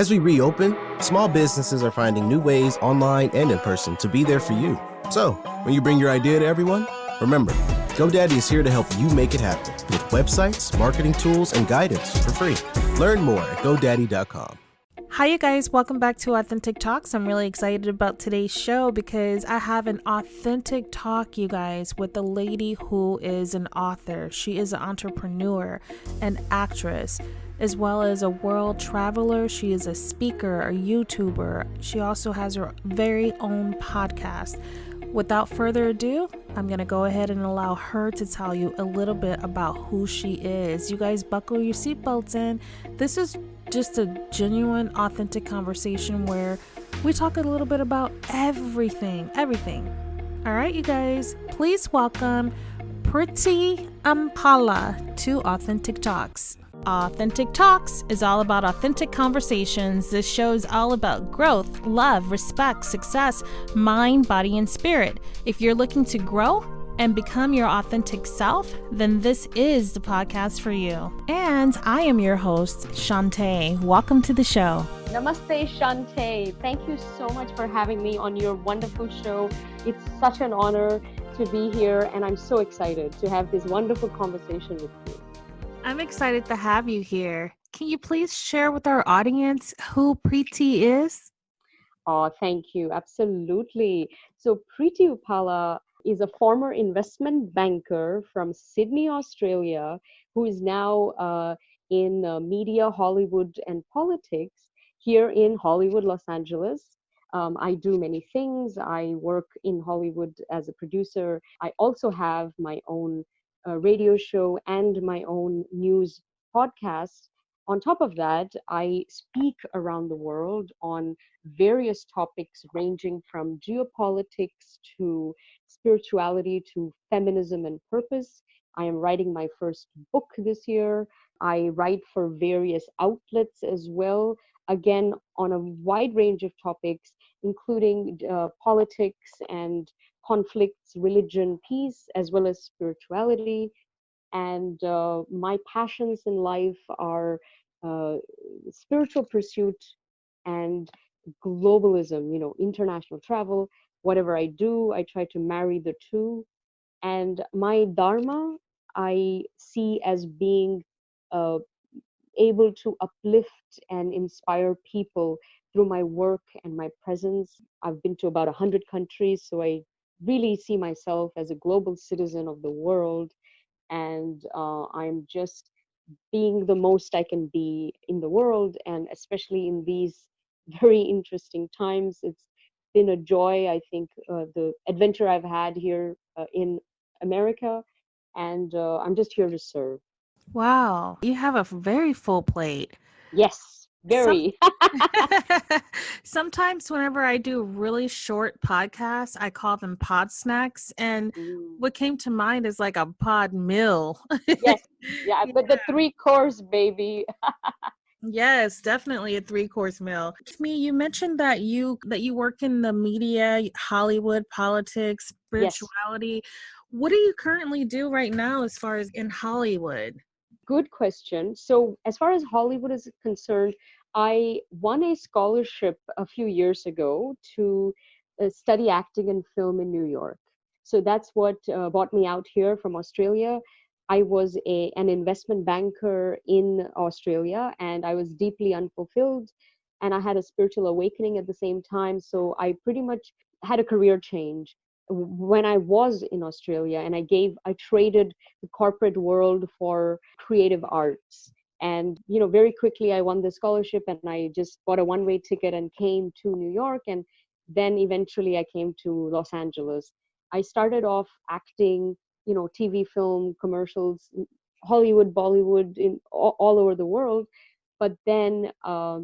As we reopen, small businesses are finding new ways online and in person to be there for you. So, when you bring your idea to everyone, remember, GoDaddy is here to help you make it happen with websites, marketing tools, and guidance for free. Learn more at GoDaddy.com. Hi, you guys. Welcome back to Authentic Talks. I'm really excited about today's show because I have an authentic talk, you guys, with a lady who is an author. She is an entrepreneur, an actress, as well as a world traveler. She is a speaker, a YouTuber. She also has her very own podcast. Without further ado, I'm going to go ahead and allow her to tell you a little bit about who she is. You guys buckle your seatbelts in. This is just a genuine, authentic conversation where we talk a little bit about everything. All right, you guys, please welcome Preity Upala to Authentic Talks. Authentic Talks is all about authentic conversations. This show is all about growth, love, respect, success, mind, body, and spirit. If you're looking to grow and become your authentic self, then this is the podcast for you. And I am your host, Shantae. Welcome to the show. Namaste, Shantae. Thank you so much for having me on your wonderful show. It's such an honor to be here, and I'm so excited to have this wonderful conversation with you. I'm excited to have you here. Can you please share with our audience who Preity is? Oh, thank you. Absolutely. So Preity Upala is a former investment banker from Sydney, Australia, who is now in media, Hollywood, and politics here in Hollywood, Los Angeles. I do many things. I work in Hollywood as a producer. I also have my own radio show and my own news podcast. On top of that, I speak around the world on various topics ranging from geopolitics to spirituality to feminism and purpose. I am writing my first book this year. I write for various outlets as well, again, on a wide range of topics, including politics and conflicts, religion, peace, as well as spirituality. And my passions in life are spiritual pursuit and globalism, international travel. Whatever I do, I try to marry the two. And my dharma, I see as being uh, able to uplift and inspire people through my work and my presence. I've been to about 100 countries, so I really see myself as a global citizen of the world. And I'm just being the most I can be in the world, and especially in these very interesting times. It's been a joy, I think, the adventure I've had here in America, and I'm just here to serve. Wow, you have a very full plate. Yes, Some very. Sometimes whenever I do really short podcasts, I call them pod snacks. And Mm. what came to mind is like a pod meal. Yes, yeah, but the three course, baby. Yes, definitely a three-course meal. Me, you mentioned that you work in the media, Hollywood, politics, Yes. spirituality. What do you currently do right now as far as in Hollywood? Good question. So, as far as Hollywood is concerned, I won a scholarship a few years ago to study acting and film in New York. So, that's what brought me out here from Australia. I was an investment banker in Australia, and I was deeply unfulfilled. And I had a spiritual awakening at the same time. So, I pretty much had a career change when I was in Australia, and I traded the corporate world for creative arts. And very quickly I won the scholarship, and I just bought a one-way ticket and came to New York, and then eventually I came to Los Angeles. I started off acting, TV, film, commercials, Hollywood, Bollywood, in all over the world. But then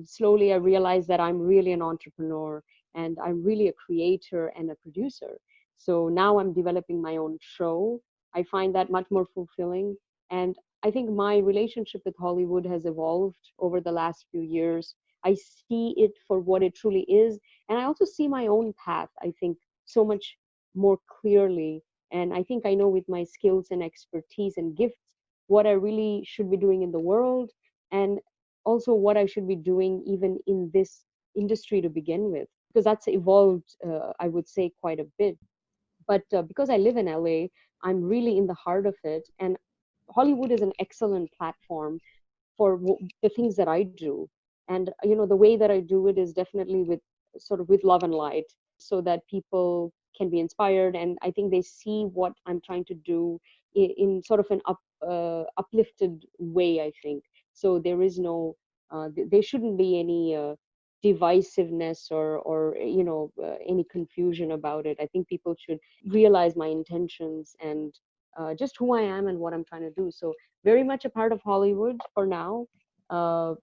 slowly I realized that I'm really an entrepreneur, and I'm really a creator and a producer. So now I'm developing my own show. I find that much more fulfilling. And I think my relationship with Hollywood has evolved over the last few years. I see it for what it truly is. And I also see my own path, I think, so much more clearly. And I think I know with my skills and expertise and gifts what I really should be doing in the world. And also what I should be doing even in this industry to begin with, because that's evolved, I would say, quite a bit. But because I live in LA, I'm really in the heart of it. And Hollywood is an excellent platform for the things that I do. And, the way that I do it is definitely with sort of with love and light, so that people can be inspired. And I think they see what I'm trying to do in sort of an uplifted way, I think. So there is no, there shouldn't be any divisiveness or any confusion about it. I think people should realize my intentions and just who I am and what I'm trying to do. So very much a part of Hollywood for now, uh,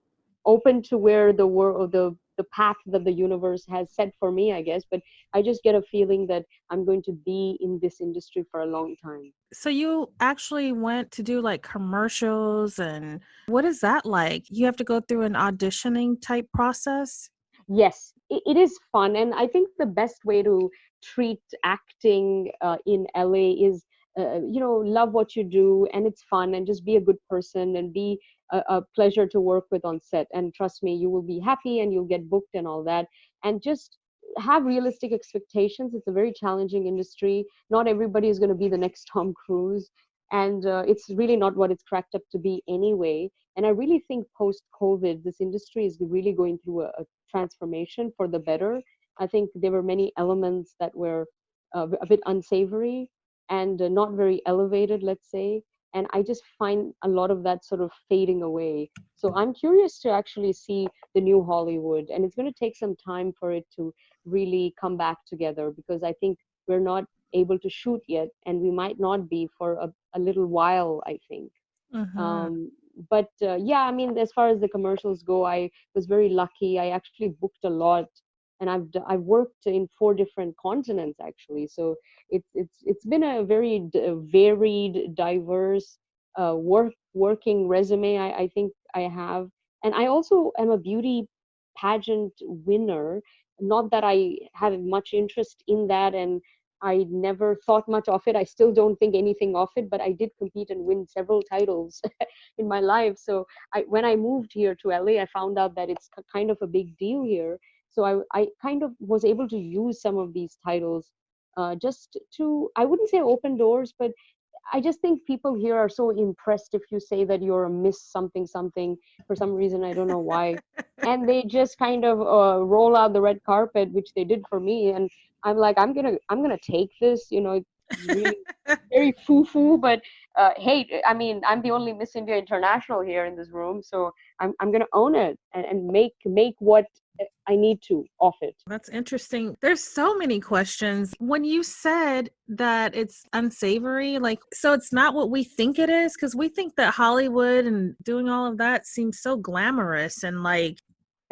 open to where the world, the path that the universe has set for me, I guess. But I just get a feeling that I'm going to be in this industry for a long time. So you actually went to do like commercials, and what is that like? You have to go through an auditioning type process? Yes, it is fun, and I think the best way to treat acting in LA is, love what you do, and it's fun, and just be a good person, and be a pleasure to work with on set. And trust me, you will be happy, and you'll get booked and all that. And just have realistic expectations. It's a very challenging industry. Not everybody is going to be the next Tom Cruise, and it's really not what it's cracked up to be anyway. And I really think post COVID, this industry is really going through a transformation for the better. I think there were many elements that were a bit unsavory and not very elevated, let's say. And I just find a lot of that sort of fading away. So I'm curious to actually see the new Hollywood, and it's going to take some time for it to really come back together, because I think we're not able to shoot yet, and we might not be for a little while, I think. Mm-hmm. But yeah, I mean, as far as the commercials go, I was very lucky. I actually booked a lot, and I've worked in 4 different continents actually. So it's been a very varied, diverse working resume. I think I have, and I also am a beauty pageant winner. Not that I have much interest in that, and I never thought much of it. I still don't think anything of it, but I did compete and win several titles in my life. So when I moved here to LA, I found out that it's kind of a big deal here. So I kind of was able to use some of these titles just to, I wouldn't say open doors, but I just think people here are so impressed if you say that you're a Miss something something for some reason. I don't know why. And they just kind of roll out the red carpet, which they did for me. And I'm like, I'm gonna take this. It's really very foo-foo, but hey, I mean, I'm the only Miss India International here in this room, so I'm gonna own it and make what I need to of it. That's interesting. There's so many questions. When you said that it's unsavory, like, so it's not what we think it is, because we think that Hollywood and doing all of that seems so glamorous and like,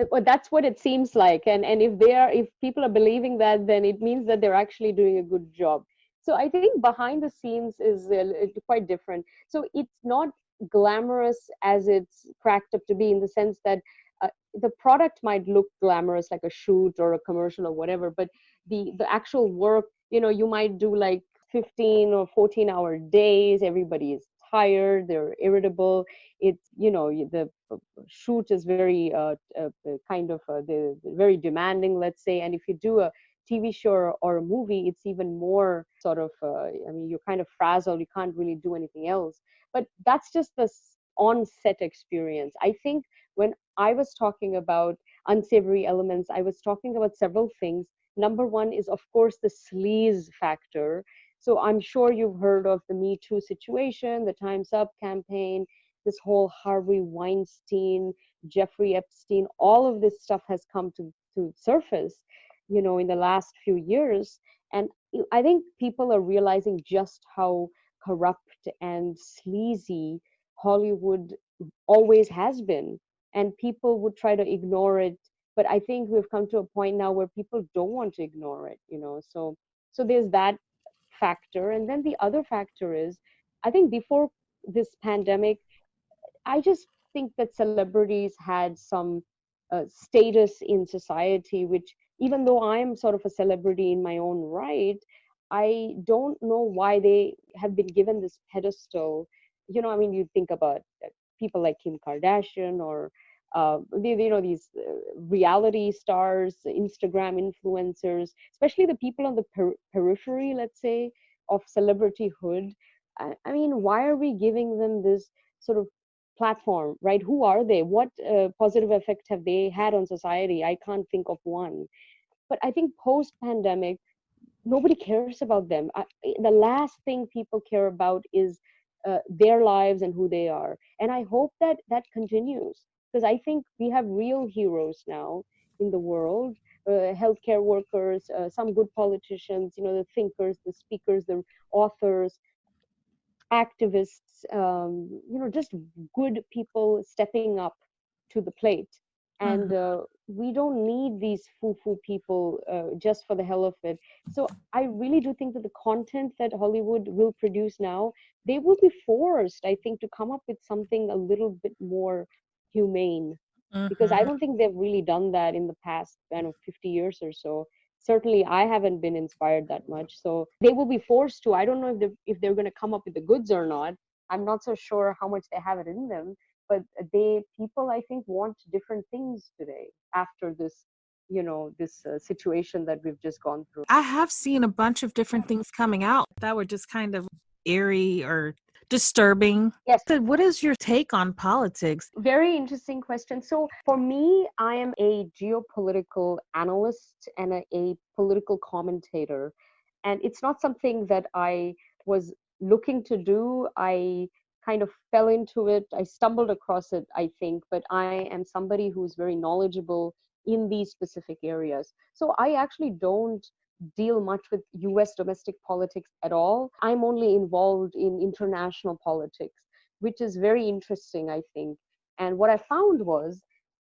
Well, that's what it seems like, and if people are believing that, then it means that they're actually doing a good job. So I think behind the scenes is quite different. So it's not glamorous as it's cracked up to be, in the sense that the product might look glamorous, like a shoot or a commercial or whatever, but the actual work, you might do like 15 or 14-hour days. Everybody is tired, they're irritable. It's, the shoot is very kind of very demanding, let's say. And if you do a TV show or a movie, it's even more sort of, I mean, you're kind of frazzled, you can't really do anything else. But that's just the on-set experience. I think when I was talking about unsavory elements, I was talking about several things. Number one is, of course, the sleaze factor. So I'm sure you've heard of the Me Too situation, the Time's Up campaign, this whole Harvey Weinstein, Jeffrey Epstein, all of this stuff has come to surface, in the last few years. And I think people are realizing just how corrupt and sleazy Hollywood always has been. And people would try to ignore it. But I think we've come to a point now where people don't want to ignore it. So there's that factor. And then the other factor is, I think before this pandemic, I just think that celebrities had some status in society, which, even though I'm sort of a celebrity in my own right, I don't know why they have been given this pedestal. I mean, you think about people like Kim Kardashian or these reality stars, Instagram influencers, especially the people on the periphery, let's say, of celebrityhood. I mean, why are we giving them this sort of platform, right? Who are they? What positive effect have they had on society? I can't think of one. But I think post pandemic, nobody cares about them. The last thing people care about is their lives and who they are. And I hope that that continues, because I think we have real heroes now in the world. Healthcare workers, some good politicians, the thinkers, the speakers, the authors, activists, just good people stepping up to the plate. And Mhm. we don't need these foo-foo people just for the hell of it. So I really do think that the content that Hollywood will produce now, they will be forced, I think, to come up with something a little bit more humane, because I Mhm. don't think they've really done that in the past, 50 years or so. Certainly, I haven't been inspired that much. So they will be forced to. I don't know if they're going to come up with the goods or not. I'm not so sure how much they have it in them. But people, I think, want different things today after this, this situation that we've just gone through. I have seen a bunch of different things coming out that were just kind of eerie or disturbing. Yes. So what is your take on politics? Very interesting question. So, for me, I am a geopolitical analyst and a political commentator. And it's not something that I was looking to do. I kind of fell into it. I stumbled across it, I think, but I am somebody who's very knowledgeable in these specific areas. So, I actually don't deal much with US domestic politics at all. I'm only involved in international politics, which is very interesting, I think. And what I found was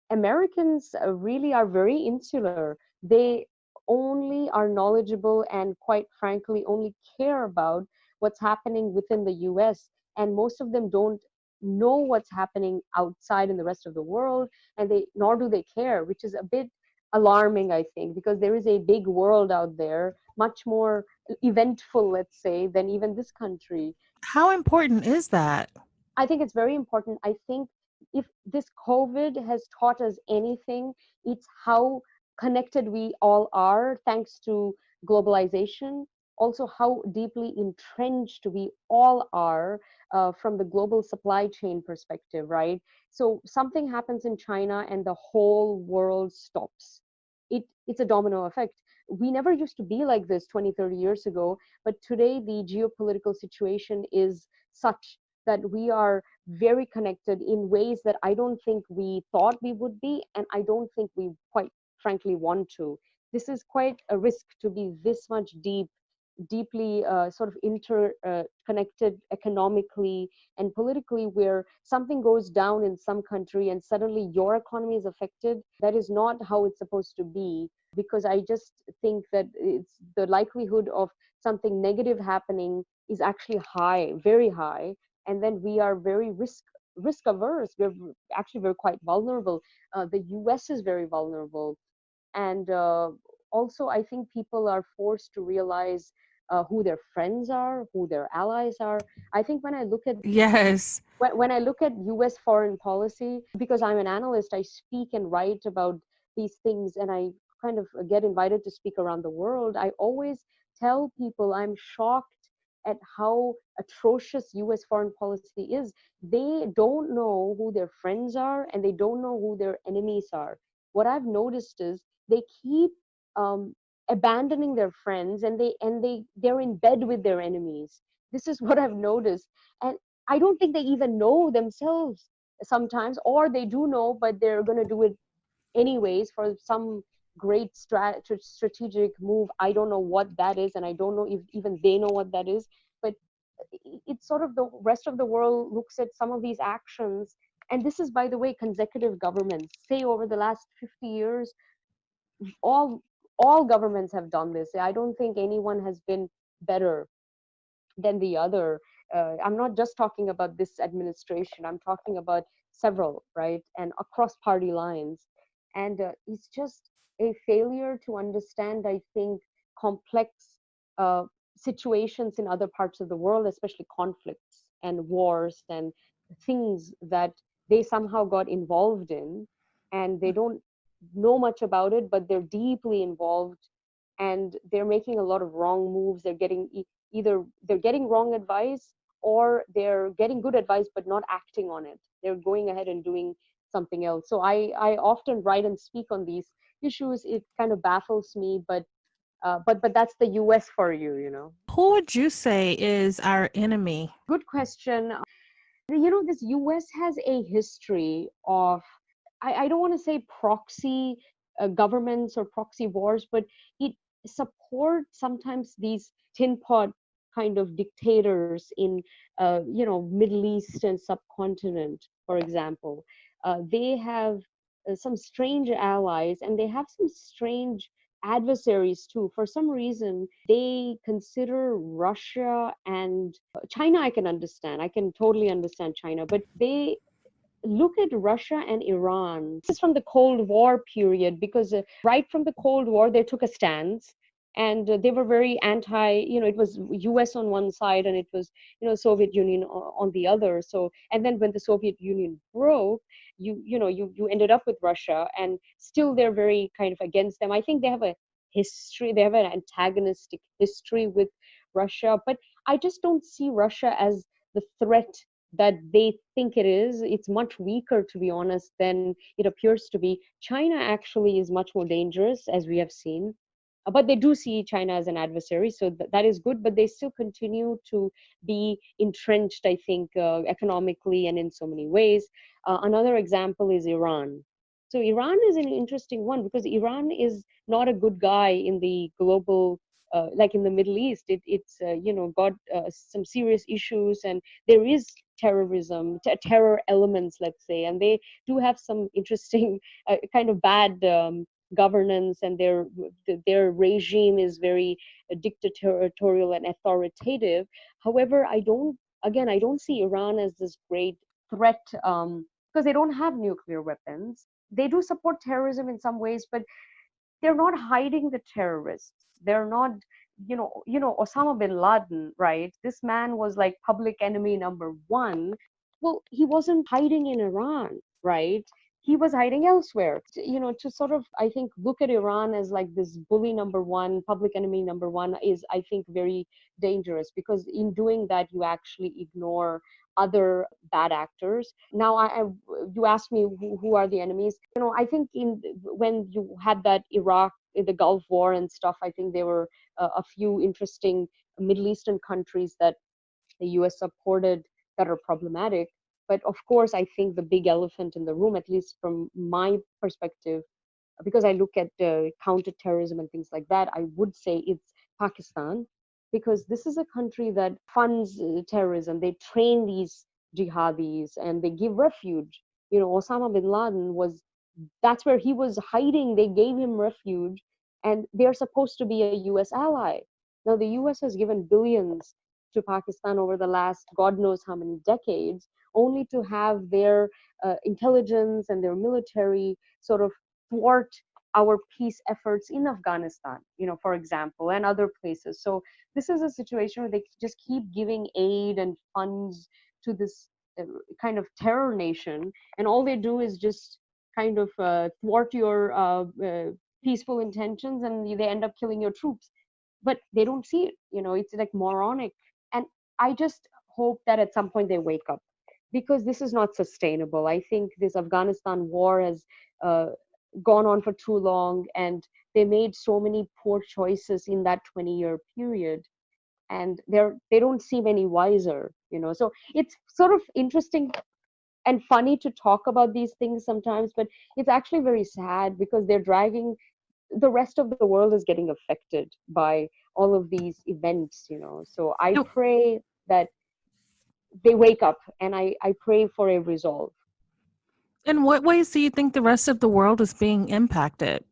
Americans really are very insular. They only are knowledgeable and, quite frankly, only care about what's happening within the US. And most of them don't know what's happening outside in the rest of the world, and nor do they care, which is a bit alarming, I think, because there is a big world out there, much more eventful, let's say, than even this country. How important is that? I think it's very important. I think if this COVID has taught us anything, it's how connected we all are thanks to globalization. Also, how deeply entrenched we all are from the global supply chain perspective, right? So, something happens in China and the whole world stops. It's a domino effect. We never used to be like this 20, 30 years ago, but today the geopolitical situation is such that we are very connected in ways that I don't think we thought we would be, and I don't think we quite frankly want to. This is quite a risk to be this much deeply sort of interconnected economically and politically, where something goes down in some country and suddenly your economy is affected. That is not how it's supposed to be, because I just think that it's the likelihood of something negative happening is actually high, very high, and then we are very risk averse. We're quite vulnerable. The US is very vulnerable. And also, I think people are forced to realize who their friends are, who their allies are. I think Yes. when I look at US foreign policy, because I'm an analyst, I speak and write about these things, and I kind of get invited to speak around the world. I always tell people I'm shocked at how atrocious US foreign policy is. They don't know who their friends are, and they don't know who their enemies are. What I've noticed is they keep um, abandoning their friends, and they're in bed with their enemies. This is what I've noticed. And I don't think they even know themselves sometimes, or they do know, but they're going to do it anyways for some great strategic move. I don't know what that is, and I don't know if even they know what that is. But it's sort of the rest of the world looks at some of these actions, and this is, by the way, consecutive governments. Say over the last 50 years, all all governments have done this. I don't think anyone has been better than the other. I'm not just talking about this administration, I'm talking about several, right? And across party lines. And it's just a failure to understand, I think, complex uh, situations in other parts of the world, especially conflicts and wars and things that they somehow got involved in, and they don't know much about it, but they're deeply involved, and they're making a lot of wrong moves. They're getting either they're getting wrong advice, or they're getting good advice but not acting on it. They're going ahead and doing something else. So I often write and speak on these issues. It kind of baffles me, but that's the US for you, you know. Who would you say is our enemy? Good question. This US has a history of, I don't want to say proxy governments or proxy wars, but it supports sometimes these tin pot kind of dictators in, Middle East and subcontinent, for example. They have some strange allies, and they have some strange adversaries too. For some reason, they consider Russia and China. I can understand. I can totally understand China, but they look at Russia and Iran. This is from the Cold War period, because right from the Cold War, they took a stance, and they were very anti, it was US on one side, and it was, Soviet Union on the other. So, and then when the Soviet Union broke, you ended up with Russia, and still they're very kind of against them. I think they have a history, they have an antagonistic history with Russia, but I just don't see Russia as the threat that they think it is. It's much weaker, to be honest, than it appears to be. China actually is much more dangerous, as we have seen. But they do see China as an adversary, so that is good. But they still continue to be entrenched, I think, economically and in so many ways. Another example is Iran. So Iran is an interesting one, because Iran is not a good guy in the global, like in the Middle East. It's got some serious issues, and there is terrorism, terror elements, let's say, and they do have some interesting kind of bad governance, and their regime is very dictatorial and authoritative. However, I don't see Iran as this great threat, because they don't have nuclear weapons. They do support terrorism in some ways, but they're not hiding the terrorists. They're not, Osama bin Laden, right? This man was like public enemy number one. Well, he wasn't hiding in Iran, right? He was hiding elsewhere. To sort of, I think, look at Iran as like this bully number one, public enemy number one, is, I think, very dangerous, because in doing that, you actually ignore other bad actors. Now, you asked me who are the enemies. I think when you had that Iraq, the Gulf War and stuff, I think there were a few interesting Middle Eastern countries that the US supported that are problematic. But of course, I think the big elephant in the room, at least from my perspective, because I look at counterterrorism and things like that, I would say it's Pakistan, because this is a country that funds terrorism. They train these jihadis, and they give refuge. Osama bin Laden was, that's where he was hiding. They gave him refuge, and they're supposed to be a US ally. Now, the US has given billions to Pakistan over the last God knows how many decades, only to have their intelligence and their military sort of thwart our peace efforts in Afghanistan, for example, and other places. So this is a situation where they just keep giving aid and funds to this kind of terror nation, and all they do is just kind of thwart your peaceful intentions, and they end up killing your troops. But they don't see it. It's like moronic. And I just hope that at some point they wake up, because this is not sustainable. I think this Afghanistan war has uh, gone on for too long, and they made so many poor choices in that 20-year period, and they don't seem any wiser. So it's sort of interesting and funny to talk about these things sometimes, but it's actually very sad, because they're dragging, the rest of the world is getting affected by all of these events. So I No. pray that they wake up, and I pray for a resolve. In what ways do you think the rest of the world is being impacted?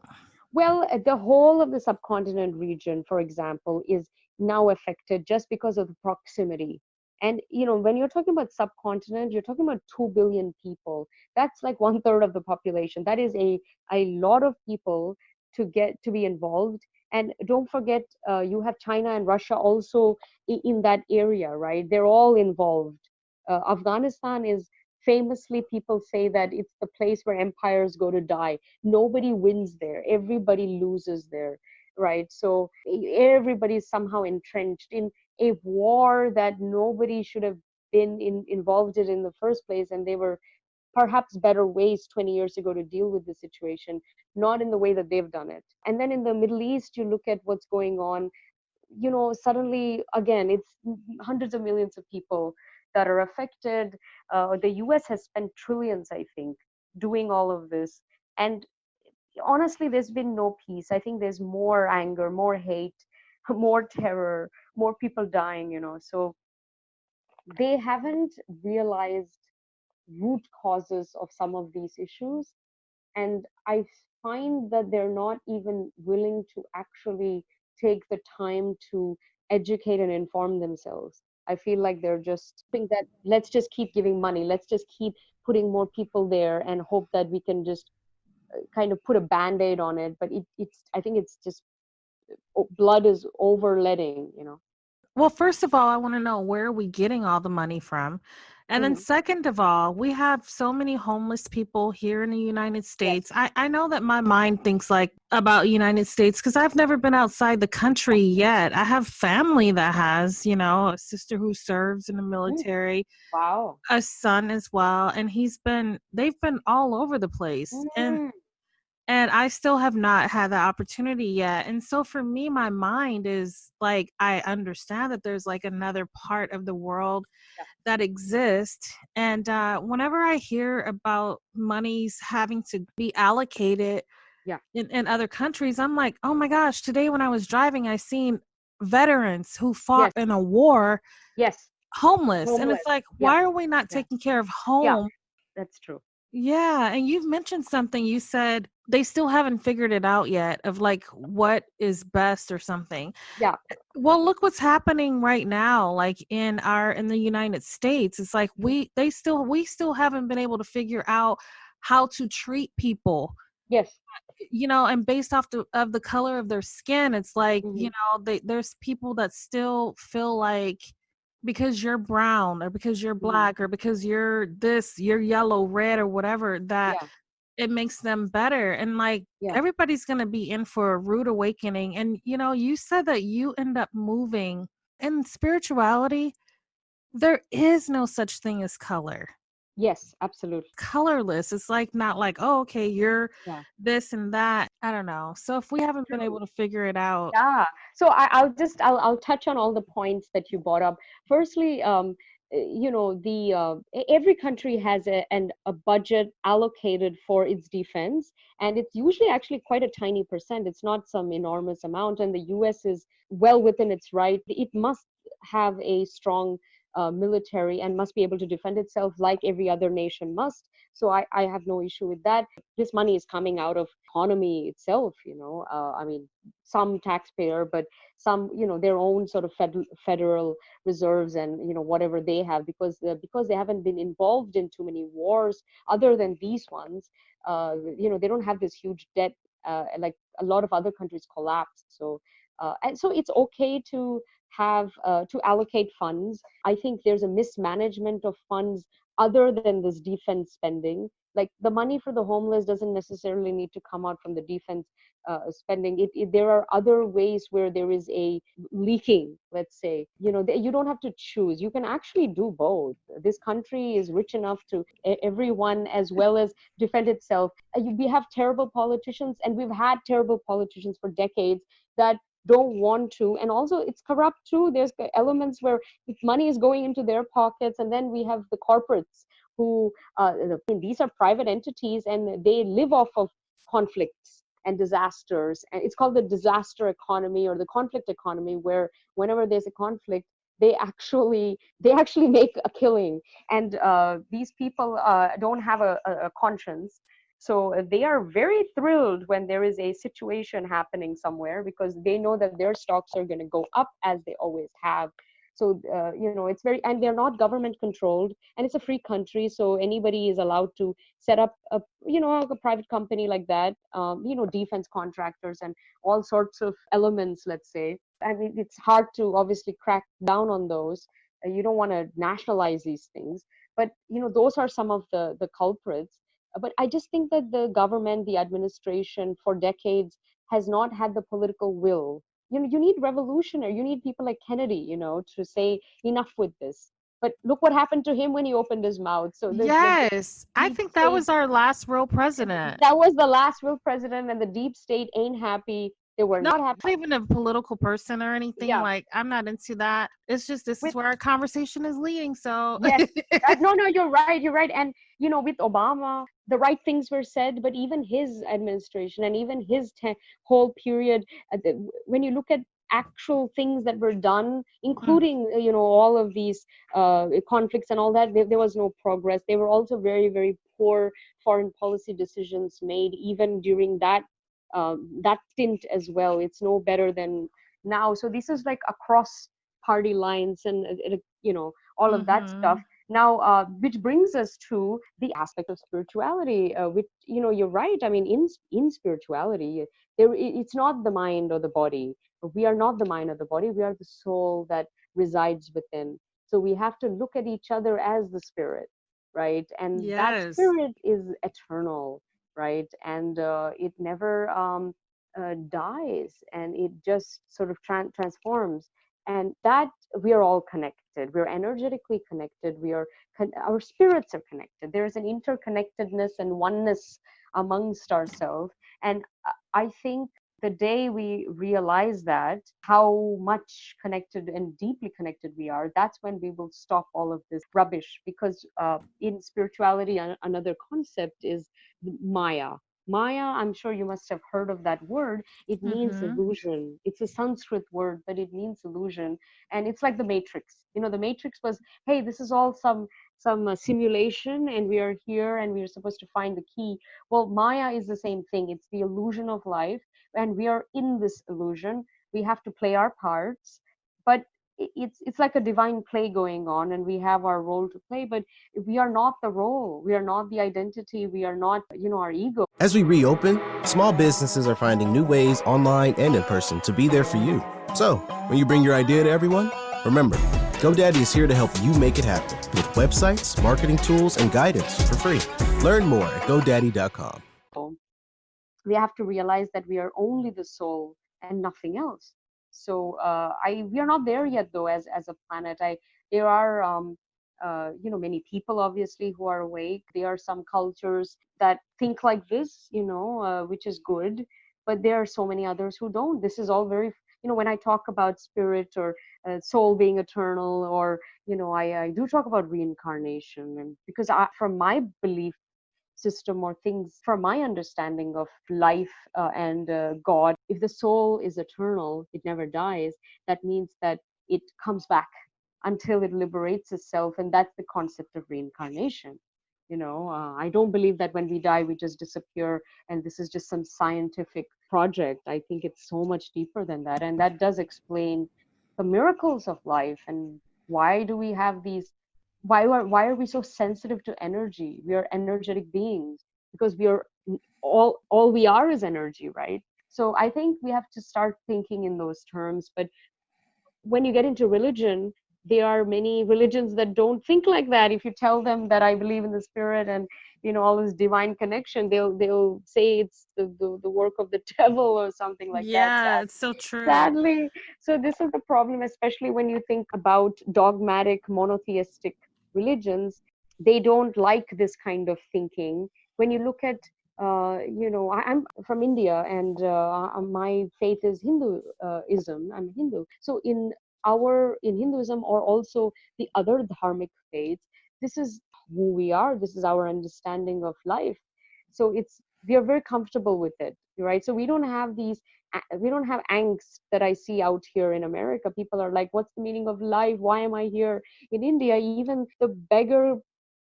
Well, the whole of the subcontinent region, for example, is now affected just because of the proximity. And when you're talking about subcontinent, you're talking about 2 billion people. That's like one third of the population. That is a lot of people to get to be involved. And don't forget, you have China and Russia also in that area, right? They're all involved. Afghanistan is famously, people say that it's the place where empires go to die. Nobody wins there, everybody loses there, right? So everybody is somehow entrenched in a war that nobody should have been involved in the first place, and they were perhaps better ways 20 years ago to deal with the situation, not in the way that they've done it. And then in the Middle East, you look at what's going on, suddenly again, it's hundreds of millions of people that are affected. The US has spent trillions, I think, doing all of this. And honestly, there's been no peace. I think there's more anger, more hate, more terror, more people dying. So they haven't realized root causes of some of these issues. And I find that they're not even willing to actually take the time to educate and inform themselves. I feel like they're just think that let's just keep giving money, let's just keep putting more people there and hope that we can just kind of put a band-aid on it. But it's I think it's just blood is overletting. Well, first of all, I want to know, where are we getting all the money from? And then Hmm. second of all, we have so many homeless people here in the United Yes. States. I know that my mind thinks like about United States because I've never been outside the country yet. I have family that has, a sister who serves in the Mm. military, Wow. a son as well, and they've been all over the place. Mm. And I still have not had the opportunity yet. And so for me, my mind is like, I understand that there's like another part of the world Yeah. that exists. And whenever I hear about monies having to be allocated Yeah. in other countries, I'm like, oh my gosh, today when I was driving, I seen veterans who fought Yes. in a war Yes. homeless. And it's Homeless. like, Yeah. why are we not Yeah. taking care of Yeah. home? That's true. Yeah, and you've mentioned something. You said they still haven't figured it out yet of like what is best or something. Yeah. Well, look what's happening right now, like in the United States. It's like Mhm. we still haven't been able to figure out how to treat people, Yes. and based off of the color of their skin. It's like, Hmm. there's people that still feel like because you're brown or because you're Hmm. black or because you're yellow, red or whatever, that Yeah. it makes them better. And like Yeah. everybody's going to be in for a rude awakening. And you said that you end up moving in spirituality. There is no such thing as color. Yes. Absolutely. Colorless. It's like not like, oh, okay, you're Yeah. this and that. I don't know. So if we haven't been True. able to figure it out. Yeah. So I'll touch on all the points that you brought up. Firstly, the every country has a budget allocated for its defense, and it's usually actually quite a tiny percent. It's not some enormous amount, and the U.S. is well within its right. It must have a strong military and must be able to defend itself like every other nation must. So I have no issue with that. This money is coming out of economy itself. I mean, some taxpayer, but some, their own sort of federal reserves and whatever they have, because they haven't been involved in too many wars other than these ones. They don't have this huge debt like a lot of other countries collapsed. So and so it's okay to have to allocate funds. I think there's a mismanagement of funds other than this defense spending. Like the money for the homeless doesn't necessarily need to come out from the defense spending. There are other ways where there is a leaking, let's say. You don't have to choose. You can actually do both. This country is rich enough to everyone as well as defend itself. We have terrible politicians, and we've had terrible politicians for decades that don't want to, and also it's corrupt too. There's elements where money is going into their pockets, and then we have the corporates who these are private entities and they live off of conflicts and disasters, and it's called the disaster economy or the conflict economy, where whenever there's a conflict, they actually make a killing. And these people don't have a conscience. So they are very thrilled when there is a situation happening somewhere, because they know that their stocks are going to go up as they always have. So it's very, and they're not government controlled, and it's a free country, so anybody is allowed to set up a private company like that. Defense contractors and all sorts of elements, let's say. I mean, it's hard to obviously crack down on those. You don't want to nationalize these things, But those are some of the culprits. But I just think that the government, the administration, for decades has not had the political will. You need revolutionary, you need people like Kennedy, to say enough with this. But look what happened to him when he opened his mouth. So the Yes, I deep think that state, was our last real president. that was the last real president, and the deep state ain't happy. They were No, not happy. I'm not even a political person or anything. Yeah, Like, I'm not into that. It's just this is with where our conversation is leading. So, yes, no, you're right, you're right. And with Obama, the right things were said, but even his administration and even his whole period, when you look at actual things that were done, Mm, including all of these conflicts and all that, there was no progress. There were also very, very poor foreign policy decisions made even during that stint as well. It's no better than now. So this is like across party lines, and all of that stuff. mhm. Now, which brings us to the aspect of spirituality, which you're right. I mean, in spirituality, it's not the mind or the body. We are not the mind or the body. We are the soul that resides within. So we have to look at each other as the spirit, right? And that Yes. spirit is eternal, right? And it never dies, and it just sort of transforms. And that we are all connected. We're energetically connected. Our spirits are connected. There is an interconnectedness and oneness amongst ourselves. And I think the day we realize that how much connected and deeply connected we are, that's when we will stop all of this rubbish. Because in spirituality, another concept is Maya. Maya, I'm sure you must have heard of that word. It means Mhm. illusion. It's a Sanskrit word, but it means illusion. And it's like the Matrix. The Matrix was, hey, this is all some simulation, and we are here, and we are supposed to find the key. Well, Maya is the same thing. It's the illusion of life, and we are in this illusion. We have to play our parts, but it's like a divine play going on, and we have our role to play. But we are not the role. We are not the identity. We are not, our ego. As we reopen, small businesses are finding new ways online and in person to be there for you. So, when you bring your idea to everyone, remember, GoDaddy is here to help you make it happen with websites, marketing tools, and guidance for free. Learn more at GoDaddy.com. We have to realize that we are only the soul and nothing else. So we are not there yet, though, as a planet. There are many people obviously who are awake. There are some cultures that think like this, which is good, but there are so many others who don't. This is all very, when I talk about spirit or soul being eternal, or I do talk about reincarnation, and because from my belief system or things, from my understanding of life and God, if the soul is eternal, it never dies, that means that it comes back until it liberates itself. And that's the concept of reincarnation. I don't believe that when we die, we just disappear and this is just some scientific project. I think it's so much deeper than that. And that does explain the miracles of life. And why do we have these why are we so sensitive to energy? We are energetic beings because we are all we are is energy, right? So I think we have to start thinking in those terms. But when you get into religion, there are many religions that don't think like that. If you tell them that I believe in the spirit and all this divine connection, they'll say it's the work of the devil or something like that. Yeah, it's so true. Sadly. So this is the problem, especially when you think about dogmatic monotheistic religions. They don't like this kind of thinking. When you look at I'm from India, and my faith is Hinduism. I'm Hindu. So in Hinduism, or also the other dharmic faiths, this is who we are. This is our understanding of life. So we are very comfortable with it, right? So we don't have angst that I see out here in America. People are like, what's the meaning of life? Why am I here? In India, even the beggar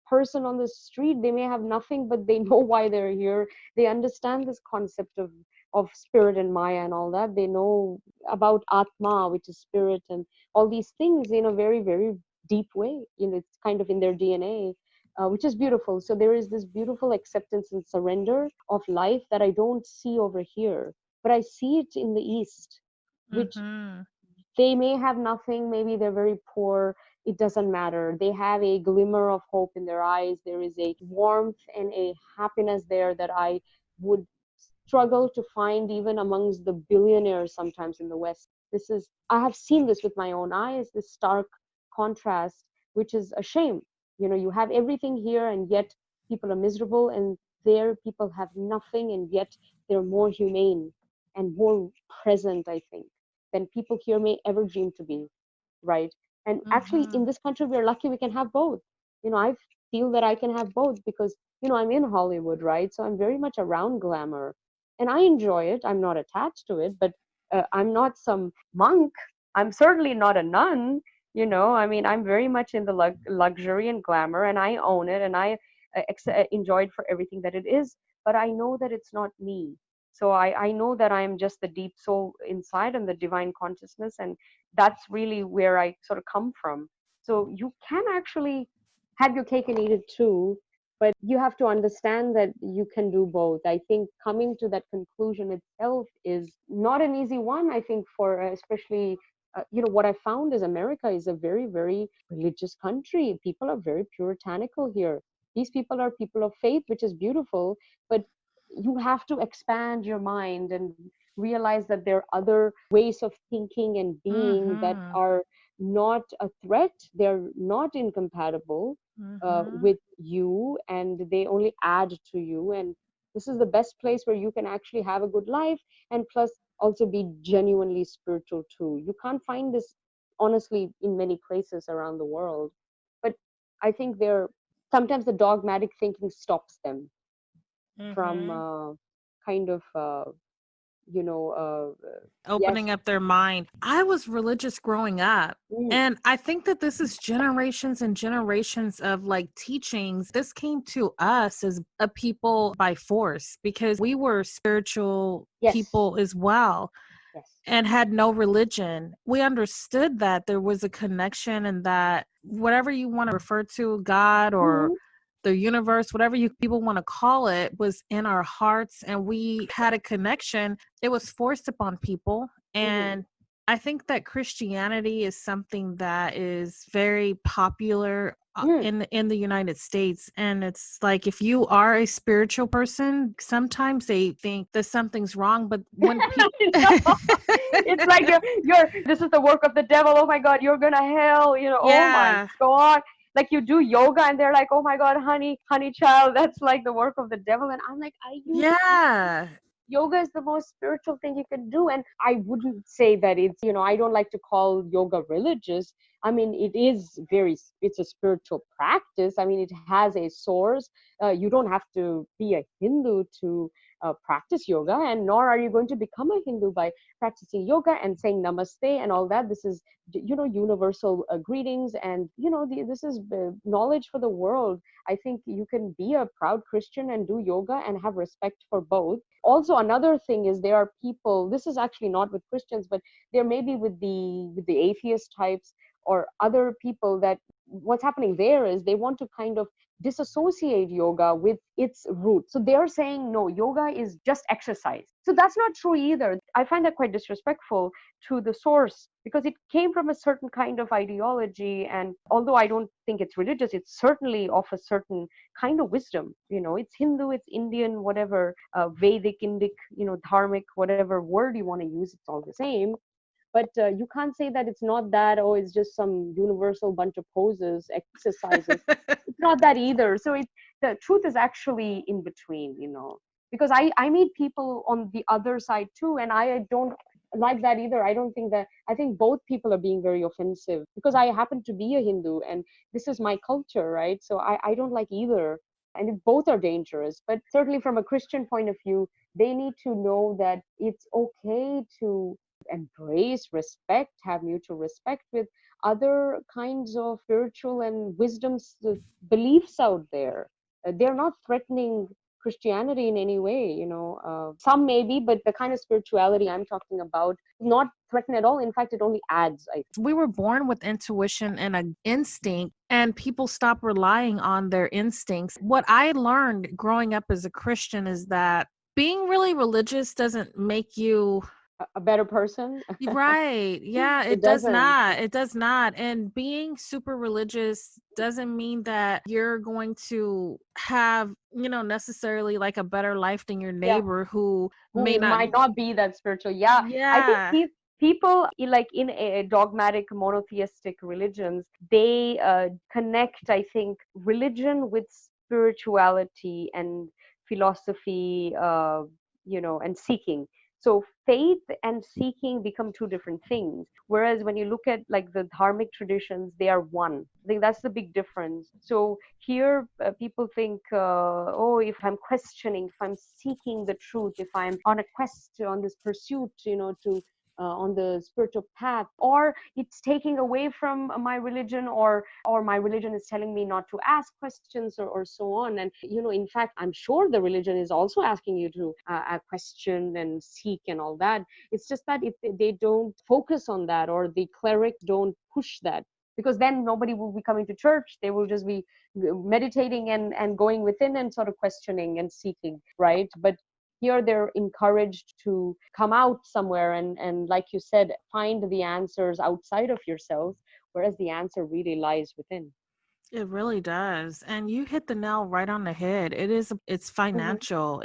person on the street, they may have nothing, but they know why they're here. They understand this concept of spirit and Maya and all that. They know about Atma, which is spirit, and all these things in a very, very deep way. It's kind of in their DNA. Which is beautiful. So there is this beautiful acceptance and surrender of life that I don't see over here, but I see it in the East, which Mhm. they may have nothing, maybe they're very poor, it doesn't matter. They have a glimmer of hope in their eyes. There is a warmth and a happiness there that I would struggle to find even amongst the billionaires sometimes in the West. This is, I have seen this with my own eyes, this stark contrast, which is a shame. You know, you have everything here and yet people are miserable, and there people have nothing and yet they're more humane and more present, I think, than people here may ever dream to be, right? And actually, Mm-hmm. in this country, we're lucky we can have both. You know, I feel that I can have both because, you know, I'm in Hollywood, right? So I'm very much around glamour and I enjoy it. I'm not attached to it, but I'm not some monk. I'm certainly not a nun. You know, I mean, I'm very much in the luxury and glamour, and I own it, and I enjoy it for everything that it is. But I know that it's not me. So I know that I am just the deep soul inside and the divine consciousness, and that's really where I sort of come from. So you can actually have your cake and eat it too, but you have to understand that you can do both. I think coming to that conclusion itself is not an easy one. I think for especially you know, what I found is America is a very, very religious country. People are very puritanical here. These people are people of faith, which is beautiful, but you have to expand your mind and realize that there are other ways of thinking and being that Mm-hmm. are not a threat. They're not incompatible Mm-hmm. with you, and they only add to you. And this is the best place where you can actually have a good life, and plus also be genuinely spiritual too. You can't find this honestly in many places around the world. But I think they're sometimes the dogmatic thinking stops them from Mm-hmm. kind of you know yes. Opening up their mind. I was religious growing up. Mm, And I think that this is generations and generations of like teachings. This came to us as a people by force because we were spiritual yes, people as well yes. and had no religion. We understood that there was a connection and that whatever you want to refer to, God or Mm, the universe, whatever you people want to call it, was in our hearts and we had a connection. It was forced upon people. mm, And I think that Christianity is something that is very popular mm. in the United States, and it's like if you are a spiritual person, sometimes they think that something's wrong, but when people I know. It's like you're this is the work of the devil. Oh my god, you're gonna hell, you know, oh my yeah, god. Like you do yoga and they're like, oh my god, honey child, that's like the work of the devil. And I'm like, are you serious? yeah. Yoga is the most spiritual thing you can do. And I wouldn't say that it's, you know, I don't like to call yoga religious. I mean, it is very, it's a spiritual practice. I mean, it has a source. You don't have to be a Hindu to practice yoga, and nor are you going to become a Hindu by practicing yoga and saying namaste and all that. This is, you know, universal greetings, and you know, this is knowledge for the world. I think you can be a proud Christian and do yoga and have respect for both. Also, another thing is there are people, this is actually not with Christians, but there may be with the atheist types or other people, that what's happening there is they want to kind of disassociate yoga with its roots. So they're saying, no, yoga is just exercise. So that's not true either. I find that quite disrespectful to the source because it came from a certain kind of ideology. And although I don't think it's religious, it's certainly of a certain kind of wisdom. You know, it's Hindu, it's Indian, whatever, Vedic, Indic, you know, dharmic, whatever word you want to use, it's all the same. But you can't say that it's not that, oh, it's just some universal bunch of poses, exercises. It's not that either. So the truth is actually in between, you know, because I meet people on the other side too, and I don't like that either. I don't think that, I think both people are being very offensive because I happen to be a Hindu and this is my culture, right? So I don't like either. And both are dangerous. But certainly from a Christian point of view, they need to know that it's okay to embrace, respect, have mutual respect with other kinds of spiritual and wisdoms beliefs out there. They're not threatening Christianity in any way, you know. Some maybe, but the kind of spirituality I'm talking about, not threaten at all. In fact, it only adds, I think. We were born with intuition and an instinct, and people stop relying on their instincts. What I learned growing up as a Christian is that being really religious doesn't make you a better person. Right. Yeah, It it does doesn't. not. It does not. And being super religious doesn't mean that you're going to have, necessarily like a better life than your Yeah, neighbor who may who not. might not be that spiritual. Yeah, I think Yeah, people like in a dogmatic monotheistic religions, they connect, I think, religion with spirituality and philosophy, and seeking. So faith and seeking become two different things. Whereas when you look at like the dharmic traditions, they are one. I think that's the big difference. So here, people think, oh, if I'm questioning, if I'm seeking the truth, if I'm on a quest, on this pursuit, to on the spiritual path, or it's taking away from my religion, or my religion is telling me not to ask questions, or so on. And in fact, I'm sure the religion is also asking you to question and seek and all that. It's just that if they don't focus on that, or the clerics don't push that, because then nobody will be coming to church. They will just be meditating and going within and sort of questioning and seeking, right? But here they're encouraged to come out somewhere and like you said, find the answers outside of yourselves, whereas the answer really lies within. it really does. And you hit the nail right on the head. It's Hmm. financial.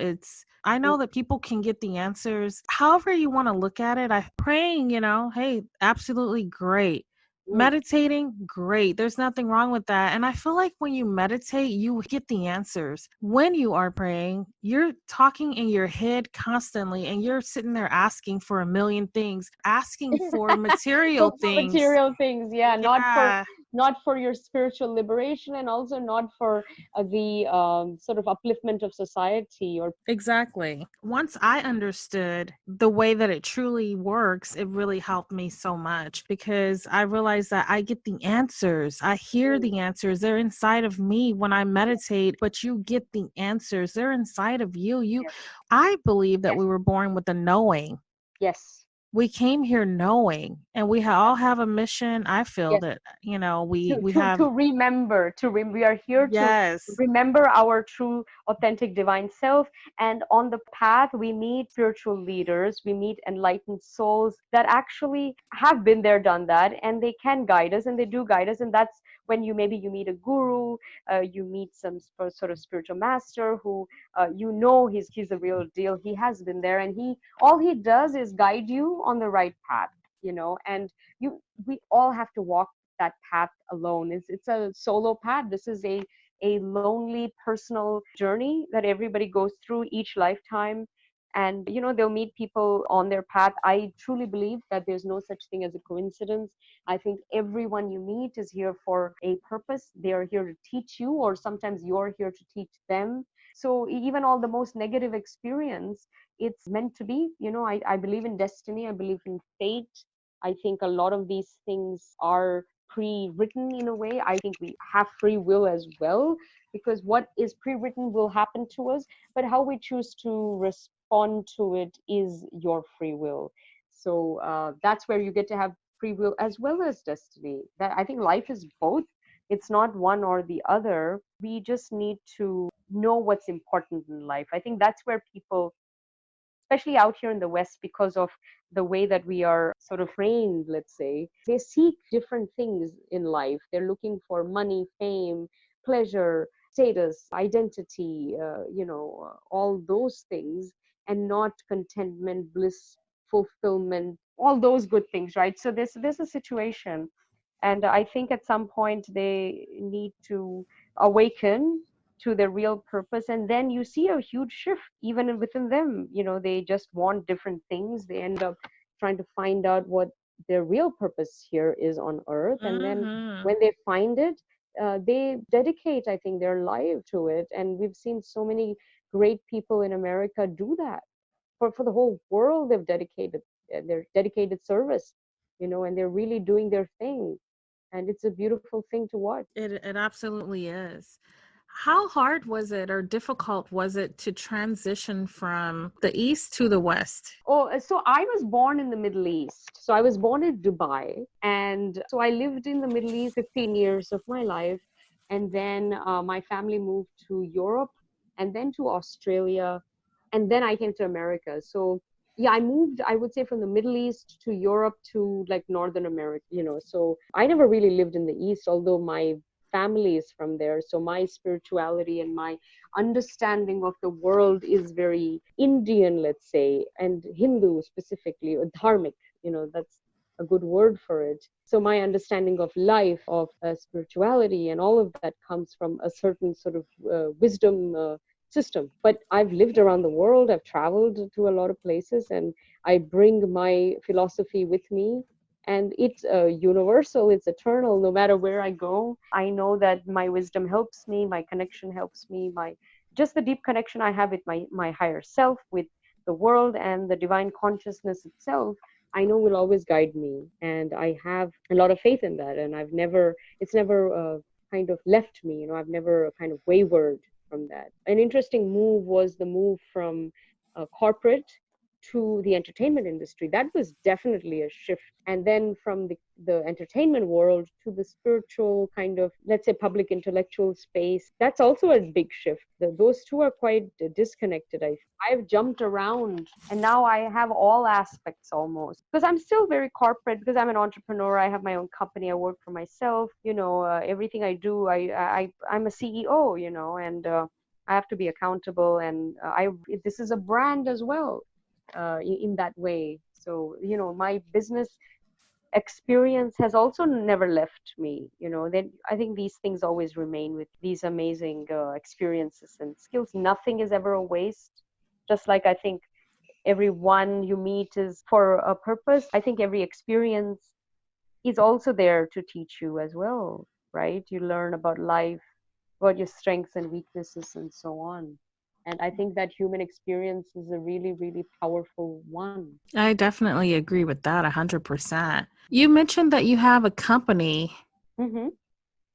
I know that people can get the answers however you want to look at it. I praying, hey, absolutely great. Mm. Meditating, great. There's nothing wrong with that. And I feel like when you meditate, you get the answers. When you are praying, you're talking in your head constantly and you're sitting there asking for a million things, asking for material For things. material things, yeah, Yeah. not for your spiritual liberation, and also not for the sort of upliftment of society or. Exactly. Once I understood the way that it truly works, it really helped me so much because I realized that I get the answers. I hear Mm, the answers. They're inside of me when I meditate, but you get the answers. They're inside of you. yes, I believe that yes, we were born with a knowing. yes, We came here knowing, and we all have a mission. I feel yes. that, we to we to have. to remember, we are here to Yes, remember our true authentic divine self. And on the path we meet spiritual leaders, we meet enlightened souls that actually have been there, done that, and they can guide us, and they do guide us. And that's when you meet a guru, you meet some sort of spiritual master who, he's the real deal. He has been there, and he all he does is guide you on the right path. And we all have to walk that path alone. It's a solo path. This is a lonely personal journey that everybody goes through each lifetime. And they'll meet people on their path. I truly believe that there's no such thing as a coincidence. I think everyone you meet is here for a purpose. They are here to teach you, or sometimes you're here to teach them. So even all the most negative experience, it's meant to be. I believe in destiny. I believe in fate. I think a lot of these things are pre-written in a way. I think we have free will as well, because what is pre-written will happen to us, but how we choose to respond to it is your free will. So that's where you get to have free will as well as destiny. That I think life is both. It's not one or the other. We just need to know what's important in life. I think that's where people, especially out here in the West, because of the way that we are sort of trained, let's say, they seek different things in life. They're looking for money, fame, pleasure, status, identity, all those things, and not contentment, bliss, fulfillment, all those good things, right? So there's a situation, and I think at some point they need to awaken to their real purpose. And then you see a huge shift even within them. They just want different things. They end up trying to find out what their real purpose here is on earth. And then hmm when they find it, they dedicate, I think, their life to it. And we've seen so many great people in America do that. For the whole world, they've dedicated their dedicated service, and they're really doing their thing, and it's a beautiful thing to watch. it absolutely is. How hard was it or difficult was it to transition from the East to the West? Oh, so I was born in the Middle East. So I was born in Dubai. And so I lived in the Middle East 15 years of my life. And then my family moved to Europe and then to Australia. And then I came to America. So yeah, I moved, I would say, from the Middle East to Europe to like Northern America, so I never really lived in the East, although my family is from there. So my spirituality and my understanding of the world is very Indian, let's say, and Hindu specifically, or dharmic, that's a good word for it. So my understanding of life, of spirituality, and all of that comes from a certain sort of wisdom system. But I've lived around the world, I've traveled to a lot of places, and I bring my philosophy with me. And it's universal, it's eternal, no matter where I go. I know that my wisdom helps me, my connection helps me, my just the deep connection I have with my higher self, with the world and the divine consciousness itself, I know will always guide me. And I have a lot of faith in that. And it's never kind of left me, I've never kind of wavered from that. An interesting move was the move from corporate to the entertainment industry. That was definitely a shift. And then from the entertainment world to the spiritual kind of, let's say, public intellectual space, that's also a big shift. Those two are quite disconnected. I've jumped around, and now I have all aspects almost, because I'm still very corporate, because I'm an entrepreneur. I have my own company. I work for myself. Everything I do, I'm a CEO, and I have to be accountable. And this is a brand as well, in that way. So, my business experience has also never left me. Then I think these things always remain with these amazing experiences and skills. Nothing is ever a waste. Just like I think everyone you meet is for a purpose, I think every experience is also there to teach you as well, right? You learn about life, about your strengths and weaknesses, and so on. And I think that human experience is a really, really powerful one. I definitely agree with that 100%. You mentioned that you have a company. Mm-hmm.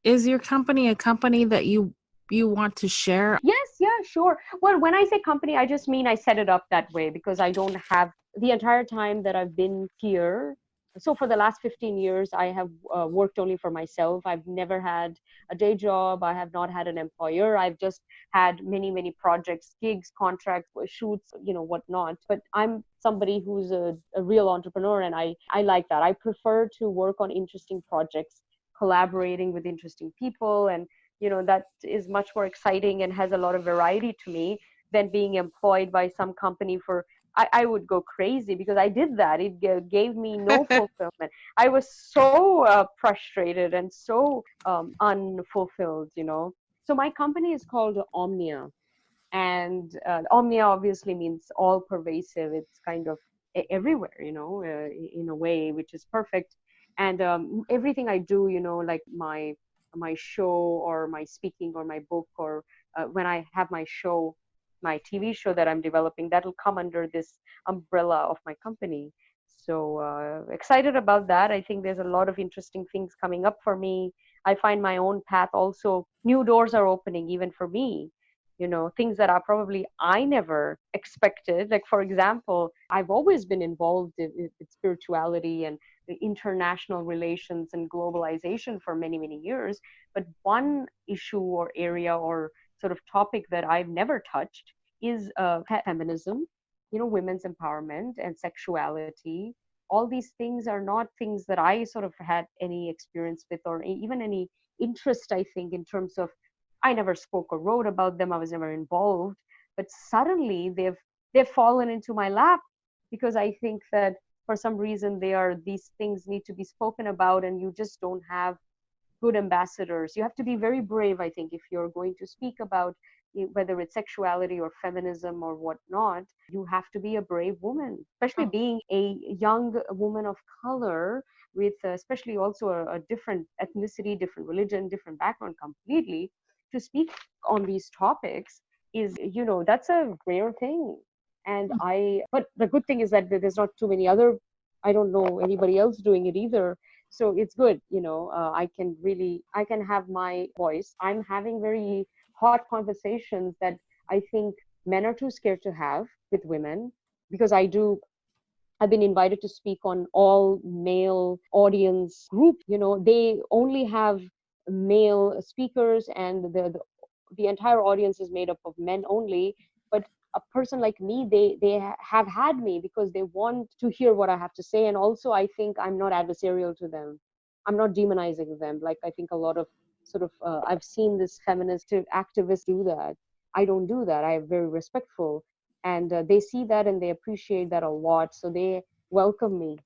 Is your company a company that you want to share? Yes, yeah, sure. Well, when I say company, I just mean I set it up that way because I don't have the entire time that I've been here. So for the last 15 years, I have worked only for myself. I've never had a day job. I have not had an employer. I've just had many, many projects, gigs, contracts, shoots, whatnot. But I'm somebody who's a real entrepreneur, and I like that. I prefer to work on interesting projects, collaborating with interesting people, and that is much more exciting and has a lot of variety to me than being employed by some company for I would go crazy because I did that. It gave me no fulfillment. I was so frustrated and so unfulfilled. So my company is called Omnia, and Omnia obviously means all pervasive. It's kind of everywhere, in a way, which is perfect. And everything I do, like my show or my speaking or my book, or when I have my show, my TV show that I'm developing, that'll come under this umbrella of my company. So excited about that. I think there's a lot of interesting things coming up for me. I find my own path also. New doors are opening even for me, things that are probably I never expected. Like, for example, I've always been involved in spirituality and international relations and globalization for many, many years. But one issue or area or sort of topic that I've never touched is feminism, women's empowerment and sexuality. All these things are not things that I sort of had any experience with or even any interest, I think, in terms of I never spoke or wrote about them. I was never involved. But suddenly they've fallen into my lap because I think that for some reason these things need to be spoken about, and you just don't have good ambassadors. You have to be very brave, I think, if you're going to speak about whether it's sexuality or feminism or whatnot. You have to be a brave woman, especially being a young woman of color with especially also a different ethnicity, different religion, different background completely. To speak on these topics is, that's a rare thing. But the good thing is that there's not too many other, I don't know anybody else doing it either. So it's good, I can have my voice. I'm having very hot conversations that I think men are too scared to have with women, because I've been invited to speak on all male audience group. They only have male speakers, and the entire audience is made up of men only. But a person like me, have had me because they want to hear what I have to say. And also, I think I'm not adversarial to them. I'm not demonizing them. Like, I think a lot of sort of, I've seen this feminist activists do that. I don't do that. I'm very respectful. And they see that and they appreciate that a lot. So they welcome me,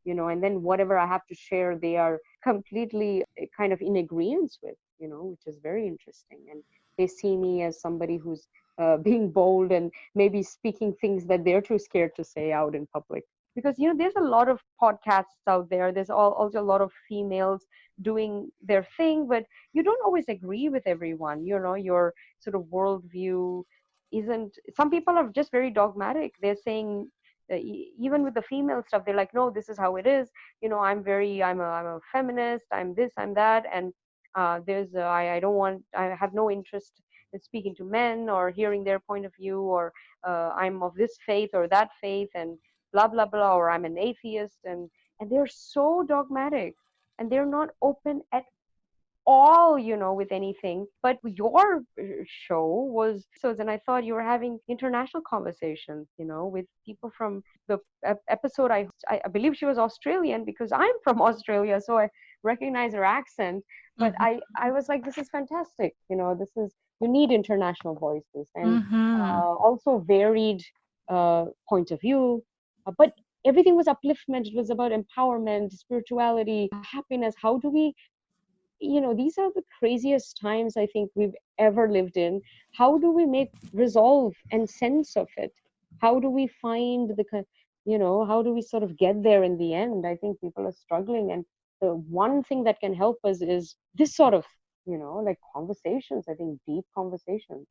and then whatever I have to share, they are completely kind of in agreement with, which is very interesting. And they see me as somebody who's being bold and maybe speaking things that they're too scared to say out in public. Because there's a lot of podcasts out there. There's also a lot of females doing their thing, but you don't always agree with everyone. Your sort of worldview isn't. Some people are just very dogmatic. They're saying, even with the female stuff, they're like, no, this is how it is. I'm a feminist. I'm this, I'm that, and I don't want. I have no interest in speaking to men or hearing their point of view, or I'm of this faith or that faith, and blah blah blah, or I'm an atheist, and they're so dogmatic, and they're not open at all, with anything. But your show was so, and I thought you were having international conversations, with people from the episode. I believe she was Australian because I'm from Australia, so I recognize her accent. But Mm-hmm. I was like, this is fantastic. You need international voices, and Mm-hmm. also varied point of view. But everything was upliftment. It was about empowerment, spirituality, happiness. How do we, these are the craziest times I think we've ever lived in. How do we make resolve and sense of it? How do we find how do we sort of get there in the end? I think people are struggling. And the one thing that can help us is this sort of, like conversations, I think deep conversations.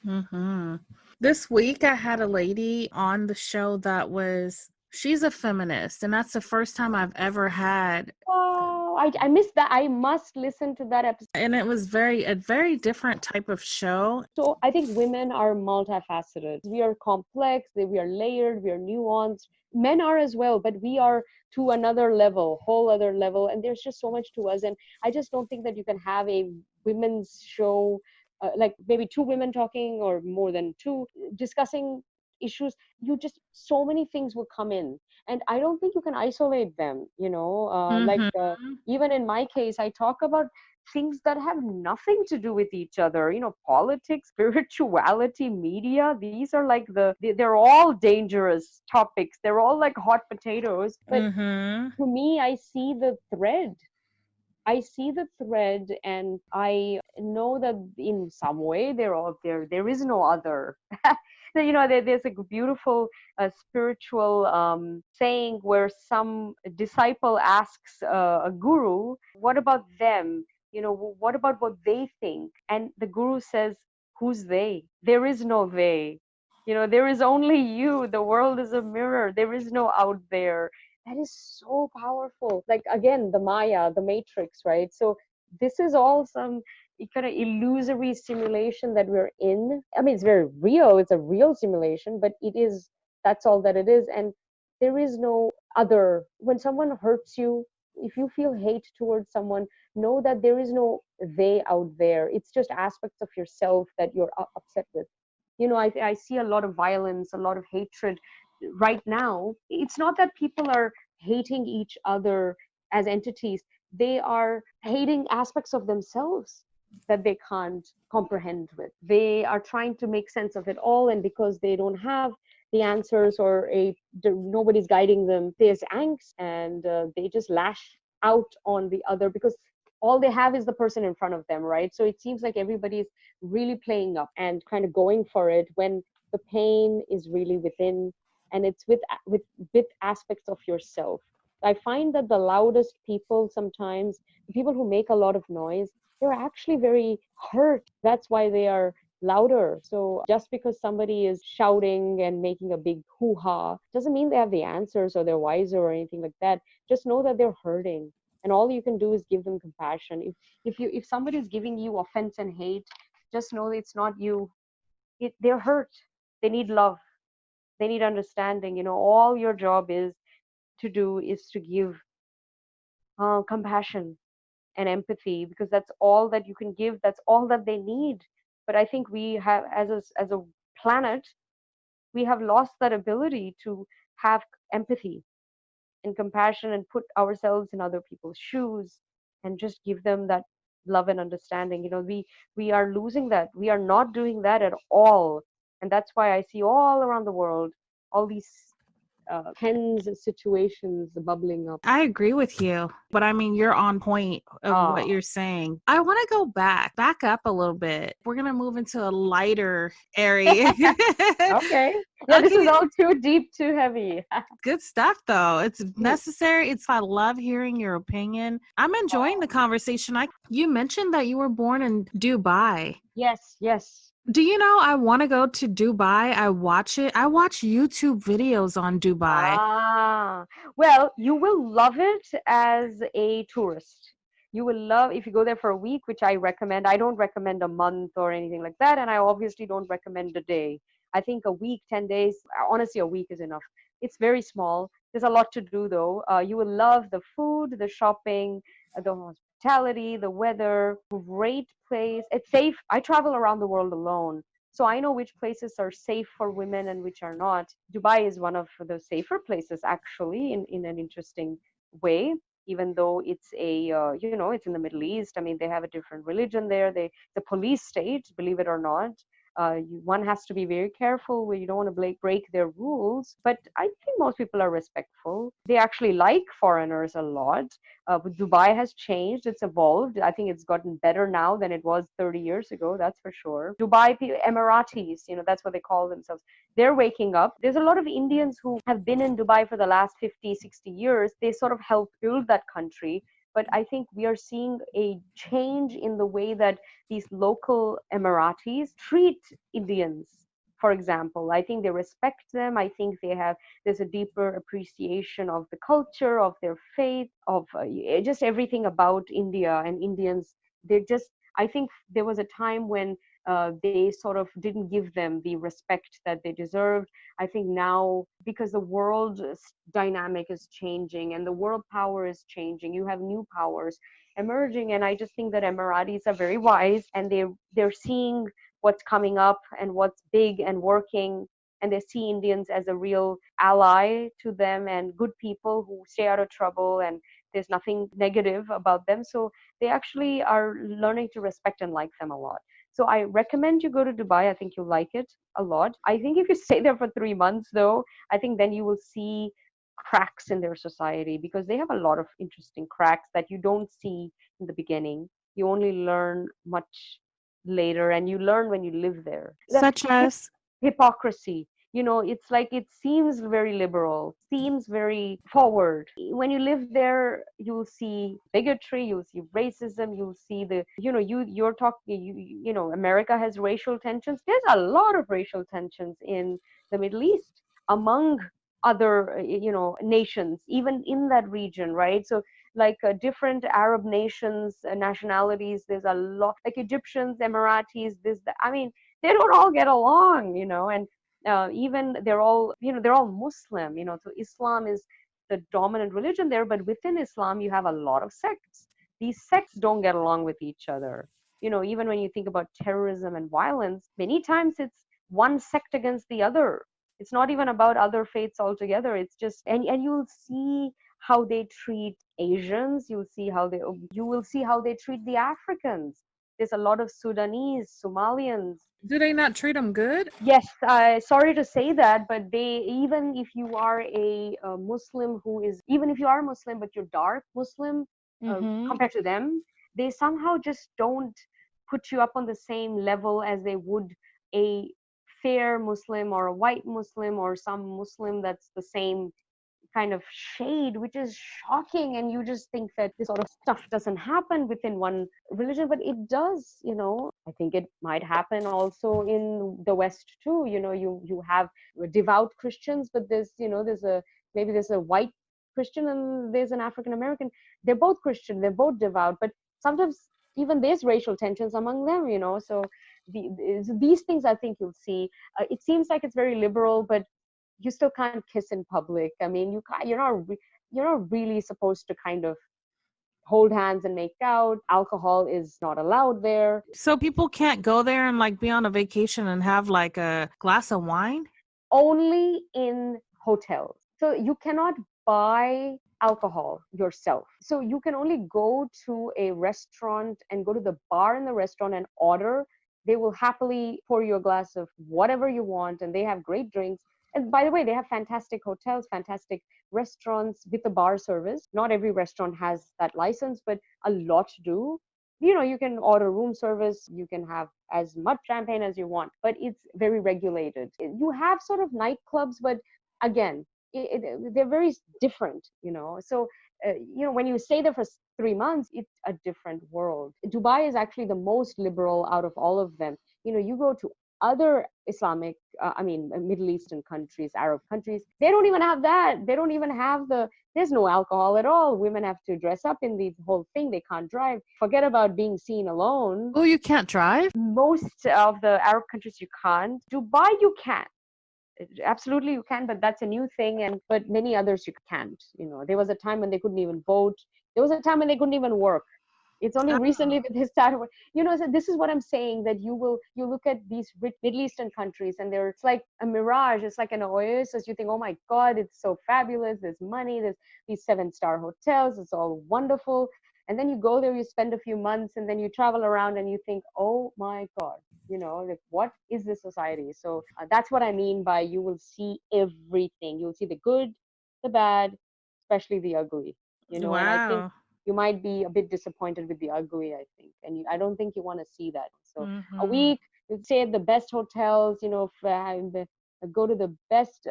Mm-hmm. This week, I had a lady on the show she's a feminist, and that's the first time I've ever had. Oh, I missed that. I must listen to that episode. And it was a very different type of show. So I think women are multifaceted. We are complex, we are layered, we are nuanced. Men are as well, but we are to another level, whole other level. And there's just so much to us. And I just don't think that you can have a women's show, like maybe two women talking or more than two discussing issues. So many things will come in. And I don't think you can isolate them, Mm-hmm. even in my case, I talk about things that have nothing to do with each other, politics, spirituality, media. These are like they're all dangerous topics. They're all like hot potatoes. But Mm-hmm. to me, I see the thread and I know that in some way they're all there. There is no other. There's a beautiful spiritual saying where some disciple asks a guru, what about them? What about what they think? And the guru says, who's they? There is no they. There is only you. The world is a mirror. There is no out there. That is so powerful. Like, again, the Maya, the Matrix, right? So this is all some kind of illusory simulation that we're in. I mean, it's very real. It's a real simulation, but that's all that it is. And there is no other. When someone hurts you, if you feel hate towards someone, know that there is no they out there. It's just aspects of yourself that you're upset with. I see a lot of violence, a lot of hatred right now. It's not that people are hating each other as entities, they are hating aspects of themselves that they can't comprehend with. They are trying to make sense of it all, and because they don't have the answers or nobody's guiding them, there's angst, and they just lash out on the other because all they have is the person in front of them, right? So it seems like everybody's really playing up and kind of going for it when the pain is really within, and it's with aspects of yourself. I find that the loudest people sometimes, the people who make a lot of noise, they're actually very hurt. That's why they are louder. So just because somebody is shouting and making a big hoo-ha doesn't mean they have the answers or they're wiser or anything like that. Just know that they're hurting. And all you can do is give them compassion. If somebody is giving you offense and hate, just know that it's not you. They're hurt. They need love. They need understanding. All your job is to give compassion and empathy, because that's all that you can give. That's all that they need. But I think we have, as a planet, we have lost that ability to have empathy and compassion and put ourselves in other people's shoes and just give them that love and understanding. We are losing that. We are not doing that at all. And that's why I see all around the world all these tense situations bubbling up. I agree with you, but I mean, you're on point of what Ah, you're saying. I want to go back up a little bit. We're going to move into a lighter area. okay. Yeah, this is Okay, all too deep, too heavy. good stuff though. It's necessary. I love hearing your opinion. I'm enjoying the conversation. You mentioned that you were born in Dubai. Yes, yes. Do you know I want to go to Dubai? I watch it. I watch YouTube videos on Dubai. Ah, well, you will love it as a tourist. You will love if you go there for a week, which I recommend. I don't recommend a month or anything like that, and I obviously don't recommend a day. I think a week, 10 days, honestly, a week is enough. It's very small. There's a lot to do though. You will love the food, the shopping, the hospitality, the weather. Great place. It's safe. I travel around the world alone. So I know which places are safe for women and which are not. Dubai is one of the safer places, actually, in an interesting way. Even though it's it's in the Middle East. I mean, they have a different religion there. The police state, believe it or not. One has to be very careful where you don't want to break their rules. But I think most people are respectful. They actually like foreigners a lot. But Dubai has changed. It's evolved. I think it's gotten better now than it was 30 years ago. That's for sure. Dubai Emiratis, that's what they call themselves. They're waking up. There's a lot of Indians who have been in Dubai for the last 50, 60 years. They sort of helped build that country. But I think we are seeing a change in the way that these local Emiratis treat Indians. For example, I think they respect them. I think there's a deeper appreciation of the culture, of their faith, of just everything about India and Indians. I think there was a time when they sort of didn't give them the respect that they deserved. I think now, because the world dynamic is changing and the world power is changing, you have new powers emerging, and I just think that Emiratis are very wise, and they're seeing what's coming up and what's big and working, and they see Indians as a real ally to them and good people who stay out of trouble, and there's nothing negative about them. So they actually are learning to respect and like them a lot. So I recommend you go to Dubai. I think you'll like it a lot. I think if you stay there for 3 months, though, I think then you will see cracks in their society, because they have a lot of interesting cracks that you don't see in the beginning. You only learn much later, and you learn when you live there. Such as, Hypocrisy. It's like it seems very liberal, seems very forward. When you live there, you'll see bigotry, you'll see racism, you'll see you're talking, America has racial tensions. There's a lot of racial tensions in the Middle East among other, nations, even in that region, right? So like different Arab nations, nationalities, there's a lot, like Egyptians, Emiratis, I mean, they don't all get along, and even they're all Muslim, so Islam is the dominant religion there, but within Islam you have a lot of sects. These sects don't get along with each other. Even when you think about terrorism and violence, many times it's one sect against the other. It's not even about other faiths altogether. It's just, and you'll see how they treat Asians. You will see how they treat the Africans. There's a lot of Sudanese, Somalians. do they not treat them good? Yes, sorry to say that, but even if you are a Muslim even if you are Muslim, but you're dark Muslim Mm-hmm. compared to them, they somehow just don't put you up on the same level as they would a fair Muslim or a white Muslim or some Muslim that's the same kind of shade, which is shocking. And you just think that this sort of stuff doesn't happen within one religion, but it does. I think it might happen also in the West too. You have devout Christians, but there's a white Christian and there's an African American. They're both Christian, they're both devout, but sometimes even there's racial tensions among them. So these things I think you'll see. It seems like it's very liberal, but you still can't kiss in public. I mean, you're not really supposed to kind of hold hands and make out. Alcohol is not allowed there. So people can't go there and like be on a vacation and have like a glass of wine? only in hotels. So you cannot buy alcohol yourself. So you can only go to a restaurant and go to the bar in the restaurant and order. They will happily pour you a glass of whatever you want, and they have great drinks. And by the way, they have fantastic hotels, fantastic restaurants with the bar service. Not every restaurant has that license, but a lot do. You can order room service, you can have as much champagne as you want, but it's very regulated. You have sort of nightclubs, but again, they're very different. So when you stay there for 3 months, it's a different world. Dubai is actually the most liberal out of all of them. You go to other Islamic, Middle Eastern countries, Arab countries, they don't even have that. They don't even have there's no alcohol at all. Women have to dress up in the whole thing. They can't drive. Forget about being seen alone. Oh, you can't drive? Most of the Arab countries you can't. Dubai, you can. Absolutely you can, but that's a new thing. But many others you can't. There was a time when they couldn't even vote. There was a time when they couldn't even work. It's only recently that they started. So this is what I'm saying, that you look at these rich Middle Eastern countries, and it's like a mirage. It's like an oasis. You think, oh my God, it's so fabulous. There's money. There's these 7-star hotels. It's all wonderful. And then you go there, you spend a few months, and then you travel around, and you think, oh my God, like, what is this society? So that's what I mean by you will see everything. You'll see the good, the bad, especially the ugly. And I think Wow. you might be a bit disappointed with the ugly, I think. And I don't think you want to see that. So a Mm-hmm. week, you'd stay at the best hotels, go to the best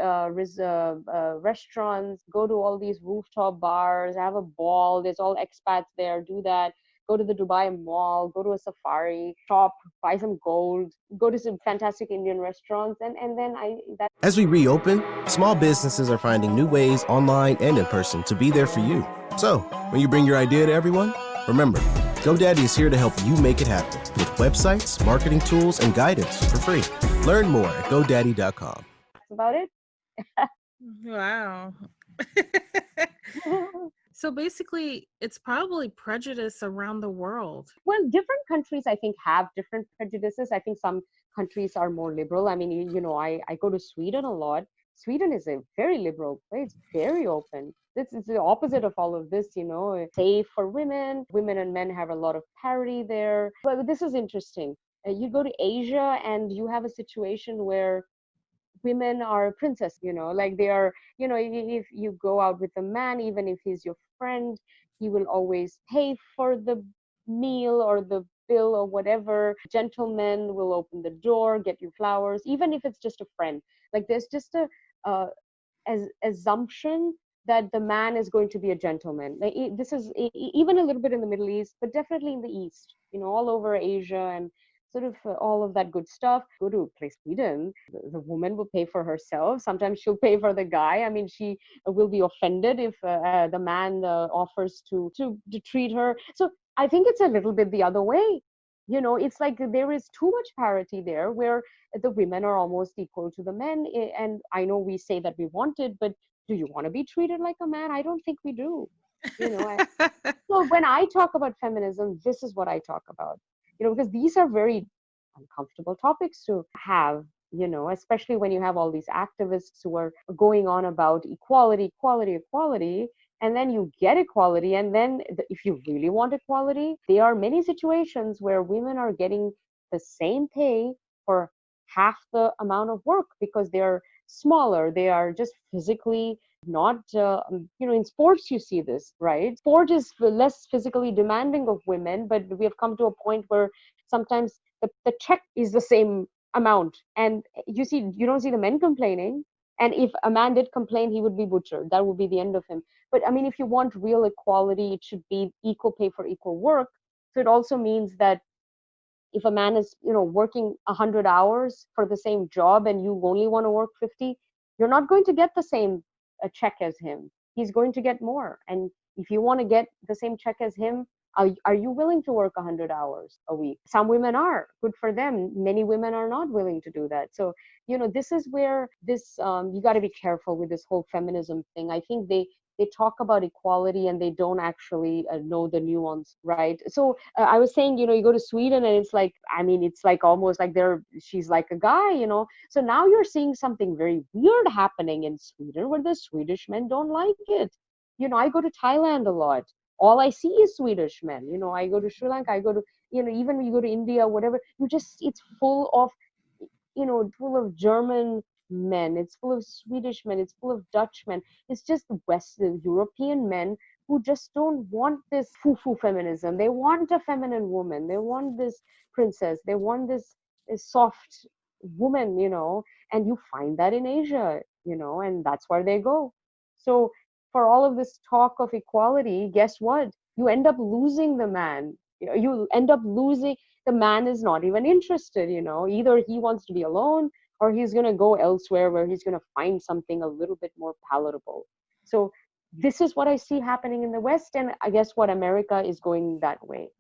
restaurants, go to all these rooftop bars, have a ball. There's all expats there, do that. Go to the Dubai Mall, go to a safari, shop, buy some gold, go to some fantastic Indian restaurants. And then that. As we reopen, small businesses are finding new ways online and in person to be there for you. So, when you bring your idea to everyone, remember, GoDaddy is here to help you make it happen with websites, marketing tools, and guidance for free. Learn more at GoDaddy.com. That's about it. Wow. So basically, it's probably prejudice around the world. Well, different countries, I think, have different prejudices. I think some countries are more liberal. I mean, I go to Sweden a lot. Sweden is a very liberal place, very open. This is the opposite of all of this, safe for women. Women and men have a lot of parity there. But this is interesting. You go to Asia and you have a situation where women are princess, like they are, if you go out with a man, even if he's your friend, he will always pay for the meal or the bill or whatever. Gentlemen will open the door, get you flowers, even if it's just a friend. Like there's just a assumption that the man is going to be a gentleman. Like, this is even a little bit in the Middle East, but definitely in the East, all over Asia and sort of all of that good stuff. Go to place Sweden, the woman will pay for herself. Sometimes she'll pay for the guy. I mean, she will be offended if the man offers to treat her. So I think it's a little bit the other way. It's like there is too much parity there, where the women are almost equal to the men. And I know we say that we want it, but do you want to be treated like a man? I don't think we do. So when I talk about feminism, this is what I talk about. Because these are very uncomfortable topics to have, especially when you have all these activists who are going on about equality, equality, equality. And then you get equality. And then if you really want equality, there are many situations where women are getting the same pay for half the amount of work because they're smaller. They are just physically not, in sports you see this, right? Sport is less physically demanding of women, but we have come to a point where sometimes the check is the same amount. And you don't see the men complaining. And if a man did complain, he would be butchered. That would be the end of him. But I mean, if you want real equality, it should be equal pay for equal work. So it also means that if a man is working 100 hours for the same job and you only want to work 50, you're not going to get the same check as him. He's going to get more. And if you want to get the same check as him, are you willing to work 100 hours a week? Some women are. Good for them. Many women are not willing to do that. So this is where this you got to be careful with this whole feminism thing. I think they talk about equality and they don't actually know the nuance, right? So I was saying, you go to Sweden and it's like, I mean, it's like almost like she's like a guy, so now you're seeing something very weird happening in Sweden where the Swedish men don't like it. I go to Thailand a lot. All I see is Swedish men. I go to Sri Lanka, I go to, even when you go to India, whatever, it's full of, full of German men, it's full of Swedish men, it's full of Dutch men. It's just the Western European men who just don't want this foo-foo feminism. They want a feminine woman. They want this princess. They want this soft woman, and you find that in Asia, and that's where they go. So for all of this talk of equality, guess what? You end up losing the man. You end up losing, the man is not even interested, either he wants to be alone or he's going to go elsewhere where he's going to find something a little bit more palatable. So this is what I see happening in the West, and I guess what America is going that way.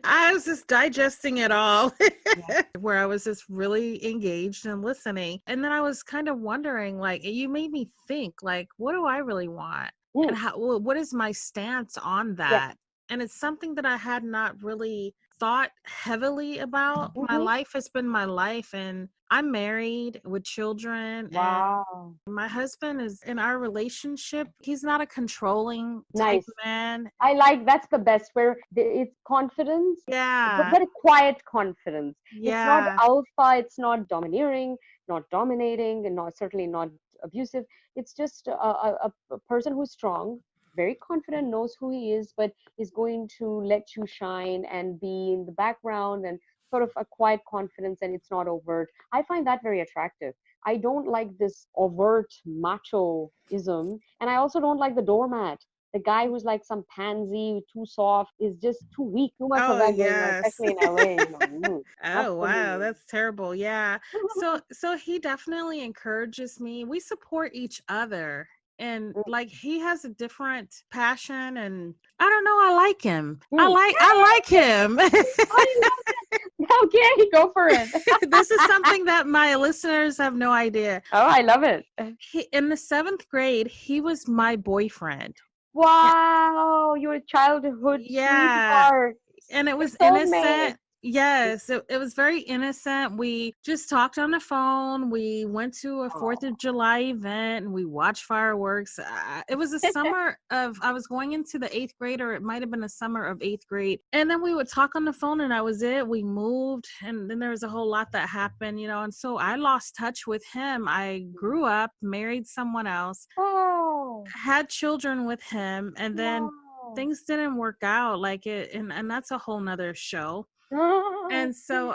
I was just digesting it all, Yeah. where I was just really engaged and listening. And then I was kind of wondering, like, you made me think, like, what do I really want? And what is my stance on Yes. that? And it's something that I had not really thought heavily about. My Mm-hmm. life has been my life, and I'm married with children, and Wow. my husband is in our relationship. He's not a controlling type Nice. man. I like, that's the best, where it's confidence, Yeah. but a quiet confidence. It's not Yeah. alpha, it's not domineering, not dominating, and not certainly not abusive. It's just a person who's strong, very confident, knows who he is, but is going to let you shine and be in the background, and sort of a quiet confidence, and it's not overt. I find that very attractive. I don't like this overt machoism, and I also don't like the doormat. The guy who's like some pansy, too soft, is just too weak. Too much of Oh, that going on, yes. especially in LA. Oh, Not for wow, me. that's terrible. Yeah. So he definitely encourages me. We support each other. And like he has a different passion, and I don't know, I like him. Mm. I like him. I love it. Okay, go for it. This is something that my listeners have no idea. Oh, I love it. In the 7th grade, he was my boyfriend. Wow, your childhood Yeah. sweetheart. And it Your was soulmate. innocent. Yes, it was very innocent. We just talked on the phone. We went to a 4th of July event and we watched fireworks. It was a summer of, I was going into the 8th grade, or it might have been a summer of 8th grade. And then we would talk on the phone, and that was it. We moved, and then there was a whole lot that happened, and so I lost touch with him. I grew up, married someone else, Oh, had children with him, and then wow. things didn't work out like it, and that's a whole nother show. And so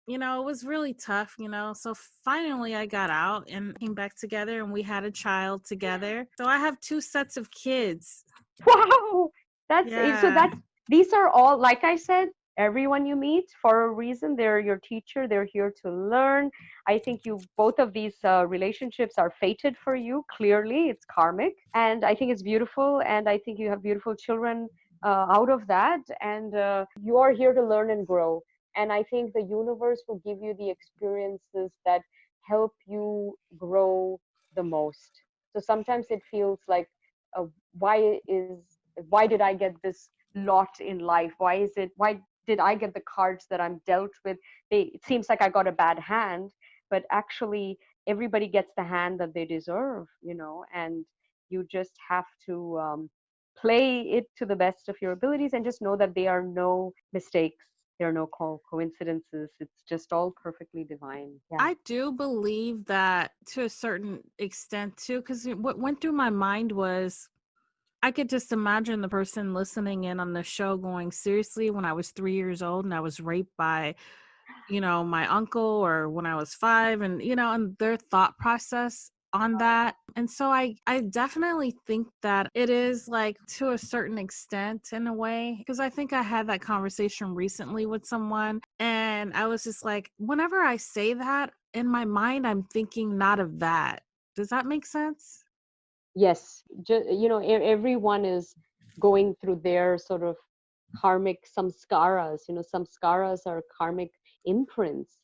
it was really tough, so finally I got out and came back together, and we had a child together. So I have 2 sets of kids. Wow, that's it. So Yeah. these are all, like I said, everyone you meet for a reason. They're your teacher. They're here to learn. I think you both of these relationships are fated for you. Clearly, it's karmic, and I think it's beautiful. And I think you have beautiful children out of that. And you are here to learn and grow. And I think the universe will give you the experiences that help you grow the most. So sometimes it feels like, uh, why is why did I get this lot in life? Why did I get the cards that I'm dealt with? It seems like I got a bad hand, but actually everybody gets the hand that they deserve, and you just have to play it to the best of your abilities, and just know that there are no mistakes, there are no coincidences. It's just all perfectly divine. Yeah. I do believe that to a certain extent too, because what went through my mind was, I could just imagine the person listening in on the show going, seriously, when I was 3 years old and I was raped by, my uncle, or when I was 5, and, and their thought process on that. And so I definitely think that it is, like, to a certain extent, in a way, because I think I had that conversation recently with someone, and I was just like, whenever I say that, in my mind, I'm thinking not of that. Does that make sense? Yes, everyone is going through their sort of karmic samskaras. Samskaras are karmic imprints,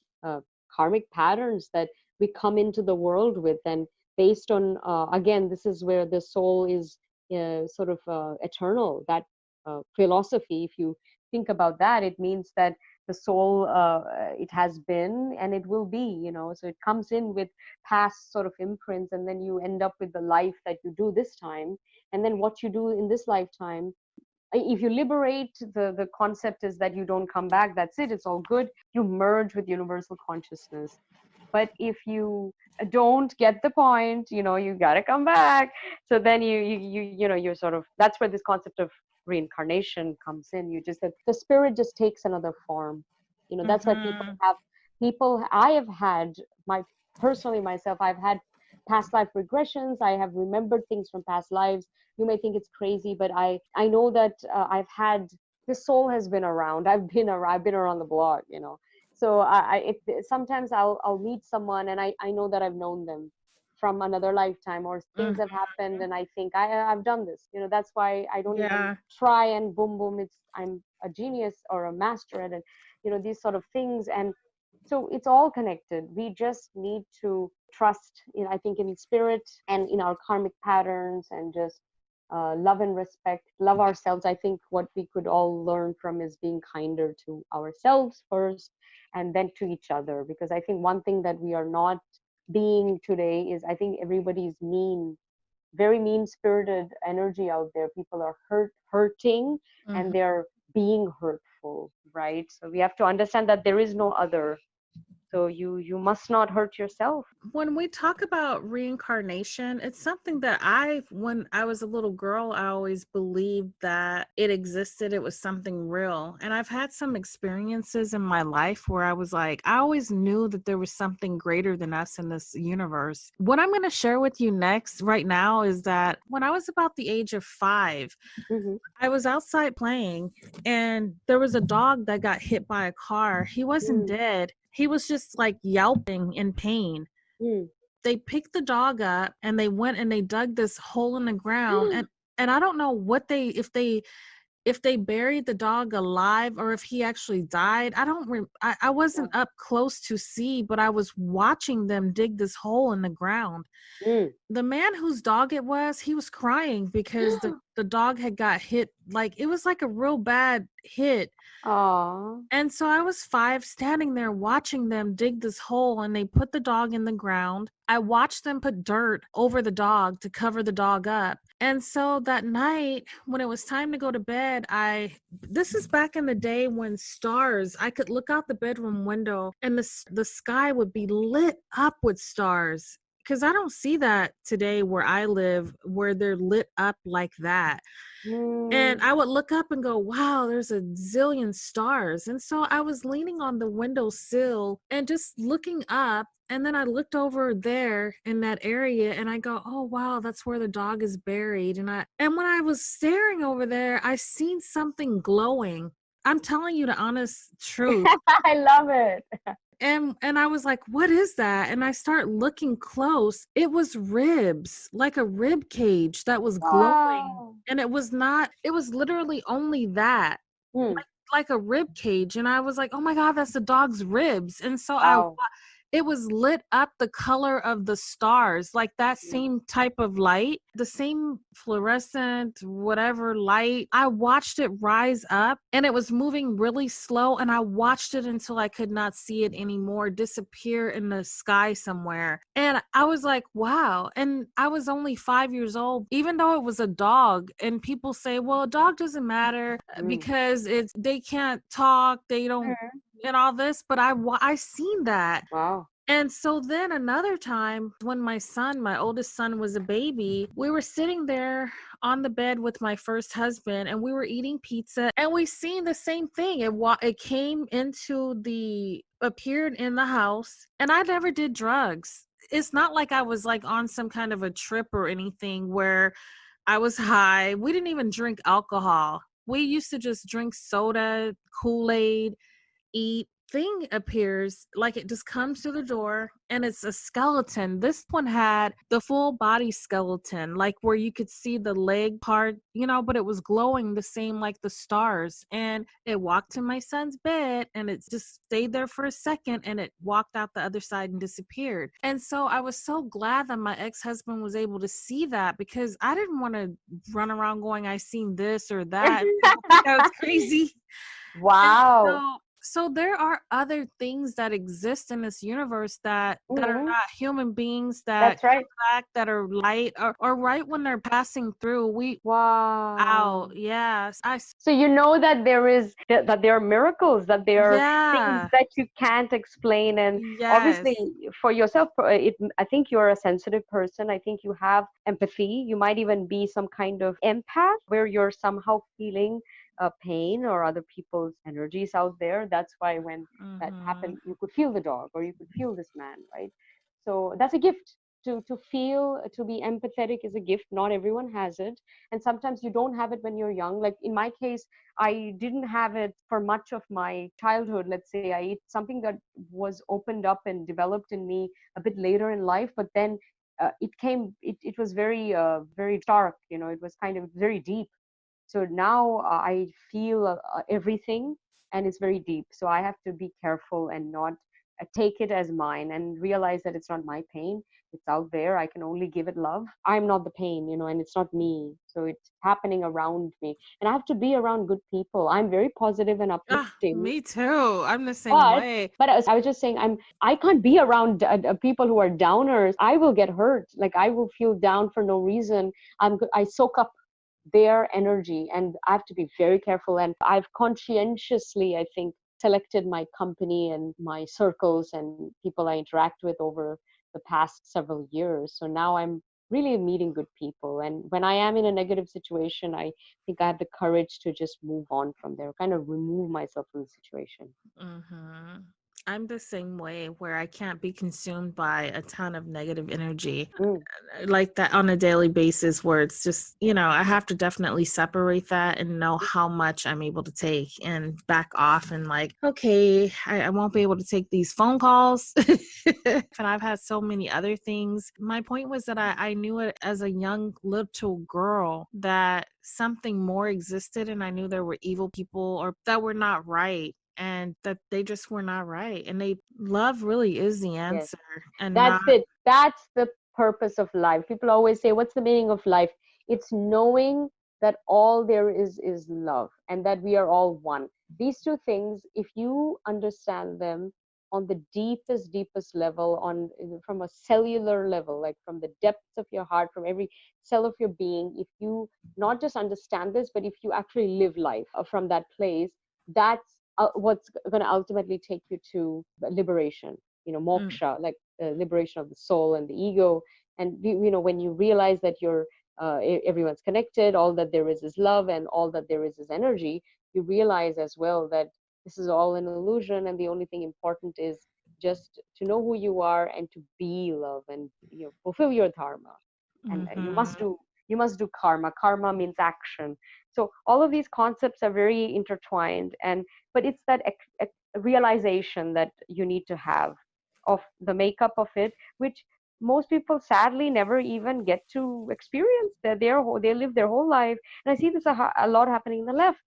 karmic patterns that we come into the world with, and based on, again, this is where the soul is sort of eternal. That philosophy, if you think about that, it means that the soul, it has been and it will be, so it comes in with past sort of imprints, and then you end up with the life that you do this time, and then what you do in this lifetime. If you liberate, the concept is that you don't come back, that's it, it's all good, you merge with universal consciousness. But if you don't get the point, you got to come back. So then you're sort of, that's where this concept of reincarnation comes in. You just, the spirit just takes another form. That's why Mm-hmm. I have had, my personally myself, I've had past life regressions. I have remembered things from past lives. You may think it's crazy, but I know that I've had, the soul has been around. I've been around the block. So sometimes I'll meet someone and I know that I've known them from another lifetime, or things have happened and I think I've done this. That's why I don't even Yeah. try and boom boom. I'm a genius or a master at it. These sort of things. And so it's all connected. We just need to trust, I think, in spirit and in our karmic patterns, and just love and respect, love ourselves. I think what we could all learn from is being kinder to ourselves first, and then to each other. Because I think one thing that we are not being today is, I think everybody's mean, very mean spirited energy out there. People are hurting, and Mm-hmm. they're being hurtful, right? So we have to understand that there is no other. So you must not hurt yourself. When we talk about reincarnation, it's something that when I was a little girl, I always believed that it existed. It was something real. And I've had some experiences in my life where I was like, I always knew that there was something greater than us in this universe. What I'm going to share with you next, right now, is that when I was about the age of 5, Mm-hmm. I was outside playing and there was a dog that got hit by a car. He wasn't Mm, dead. He was just like yelping in pain. mm. They picked the dog up and they went and they dug this hole in the ground, and I don't know what if they buried the dog alive or if he actually died. I wasn't up close to see, but I was watching them dig this hole in the ground. Mm. The man whose dog it was, he was crying because the dog had got hit, like it was like a real bad hit. Aw. And so I was 5, standing there watching them dig this hole, and they put the dog in the ground. I watched them put dirt over the dog to cover the dog up. And so that night, when it was time to go to bed, this is back in the day when stars, I could look out the bedroom window and the sky would be lit up with stars. Because I don't see that today where I live, where they're lit up like that. And Mm. I would look up and go, wow, there's a zillion stars. And so I was leaning on the windowsill and just looking up. And then I looked over there in that area and I go, oh, wow, that's where the dog is buried. And when I was staring over there, I seen something glowing. I'm telling you the honest truth. I love it. And I was like, what is that? And I start looking close. It was ribs, like a rib cage that was glowing. Wow. And it was literally only that, Mm. like a rib cage. And I was like, oh my God, that's the dog's ribs. And so Wow. it was lit up the color of the stars, like that Mm. same type of light, the same fluorescent, whatever light. I watched it rise up and it was moving really slow. And I watched it until I could not see it anymore, disappear in the sky somewhere. And I was like, wow. And I was only 5 years old, even though it was a dog. And people say, well, a dog doesn't matter Mm. because they can't talk, they don't, Mm. and all this, but I seen that. Wow. And so then another time when my oldest son was a baby, we were sitting there on the bed with my first husband and we were eating pizza and we seen the same thing. It came appeared in the house, and I never did drugs. It's not like I was like on some kind of a trip or anything where I was high. We didn't even drink alcohol. We used to just drink soda, Kool-Aid, eat. thing appears, like it just comes to the door and it's a skeleton. This one had the full body skeleton, like where you could see the leg part, but it was glowing the same like the stars. And it walked to my son's bed and it just stayed there for a second and it walked out the other side and disappeared. And so I was so glad that my ex-husband was able to see that, because I didn't want to run around going, I seen this or that. People think I was crazy. And Wow. so there are other things that exist in this universe that are Mhm. not human beings, that That's right. come back, that are light, or right when they're passing through, we out. Wow. Yes. So you know that that there are miracles, that there are things Yeah. that you can't explain, and obviously Yes. for yourself, I think you're a sensitive person. I think you have empathy. You might even be some kind of empath, where you're somehow feeling pain or other people's energies out there. That's why when that Mm-hmm. happened, you could feel the dog or you could feel this man, right? So that's a gift. To feel, to be empathetic is a gift. Not everyone has it, and sometimes you don't have it when you're young. Like in my case, I didn't have it for much of my childhood. Let's say it's something that was opened up and developed in me a bit later in life, but then it was very stark, it was kind of very deep. So now I feel everything, and it's very deep. So I have to be careful and not take it as mine, and realize that it's not my pain. It's out there. I can only give it love. I'm not the pain, and it's not me. So it's happening around me, and I have to be around good people. I'm very positive and Ah, uplifting. me too. I'm the same but way. but I was just saying, I can't be around people who are downers. I will get hurt. Like I will feel down for no reason. I soak up their energy, and I have to be very careful. And I've conscientiously, I think, selected my company and my circles and people I interact with over the past several years. So now I'm really meeting good people, and when I am in a negative situation, I think I have the courage to just move on from there, kind of remove myself from the situation. Mm-hmm. I'm the same way, where I can't be consumed by a ton of negative energy Mm, like that on a daily basis, where it's just, I have to definitely separate that and know how much I'm able to take and back off, and like, okay, I won't be able to take these phone calls. And I've had so many other things. My point was that I knew it as a young little girl, that something more existed, and I knew there were evil people or that were not right, and that they just were not right, and love really is the yes. answer, and That's not. it. That's the purpose of life. People always say, what's the meaning of life? It's knowing that all there is love, and that we are all one. These two things, if you understand them on the deepest level, from a cellular level, like from the depths of your heart, from every cell of your being, if you not just understand this, but if you actually live life from that place, that's what's going to ultimately take you to liberation, Mm, moksha, like liberation of the soul and the ego. And when you realize that everyone's connected, all that there is love, and all that there is energy, you realize as well that this is all an illusion, and the only thing important is just to know who you are and to be love, and fulfill your dharma. And mhm. you must do karma. Karma means action. So all of these concepts are very intertwined, and but it's that realization that you need to have of the makeup of it, which most people sadly never even get to experience. They live their whole life, and I see this a lot happening in the left.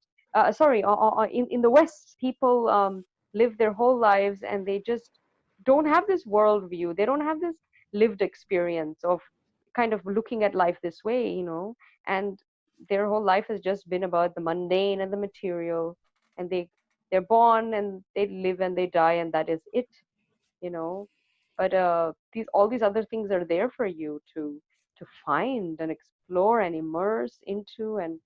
Sorry, in the West, people live their whole lives, and they just don't have this worldview. They don't have this lived experience of kind of looking at life this way, and their whole life has just been about the mundane and the material, and they're born and they live and they die, and that is it, you know but these all these other things are there for you to find and explore and immerse into, and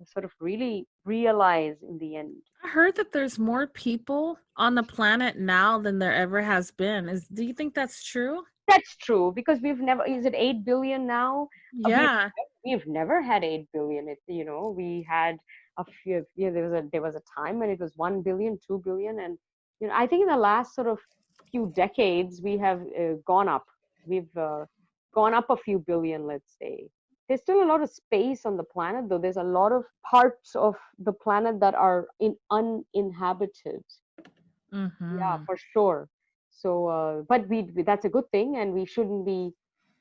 sort of really realize in the end. I heard that there's more people on the planet now than there ever has been. Do you think that's true? That's true, because we've never, is it 8 billion now? Yeah. We've never had 8 billion. We had a few, there was a time when it was 1 billion, 2 billion. And I think in the last sort of few decades we have gone up. We've gone up a few billion, let's say. There's still a lot of space on the planet, though. There's a lot of parts of the planet that are uninhabited. Yeah, Mm-hmm. for sure. So, but that's a good thing, and we shouldn't be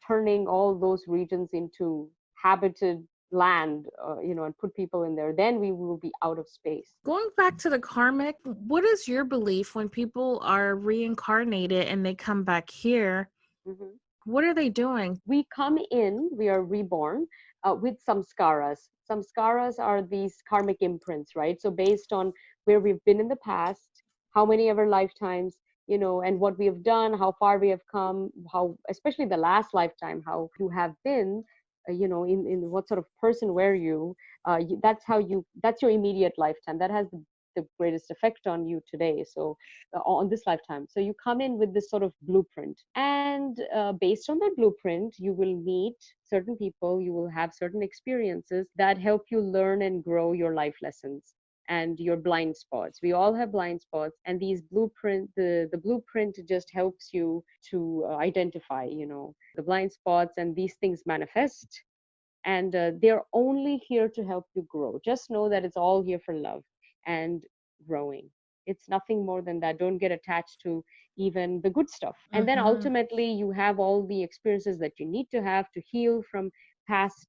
turning all those regions into habited land, and put people in there. Then we will be out of space. Going back to the karmic, what is your belief when people are reincarnated and they come back here? Mhm. What are they doing? We come in, we are reborn with samskaras. Samskaras are these karmic imprints, right? So based on where we've been in the past, how many ever lifetimes, and what we have done, how far we have come, how, especially the last lifetime, how you have been, in what sort of person were you, that's your immediate lifetime. That has the greatest effect on you today. So on this lifetime. So you come in with this sort of blueprint, and based on that blueprint, you will meet certain people, you will have certain experiences that help you learn and grow your life lessons and your blind spots. We all have blind spots, and the blueprint just helps you to identify, the blind spots, and these things manifest, and they're only here to help you grow. Just know that it's all here for love and growing. It's nothing more than that. Don't get attached to even the good stuff. And then Mm-hmm. ultimately, you have all the experiences that you need to have to heal from past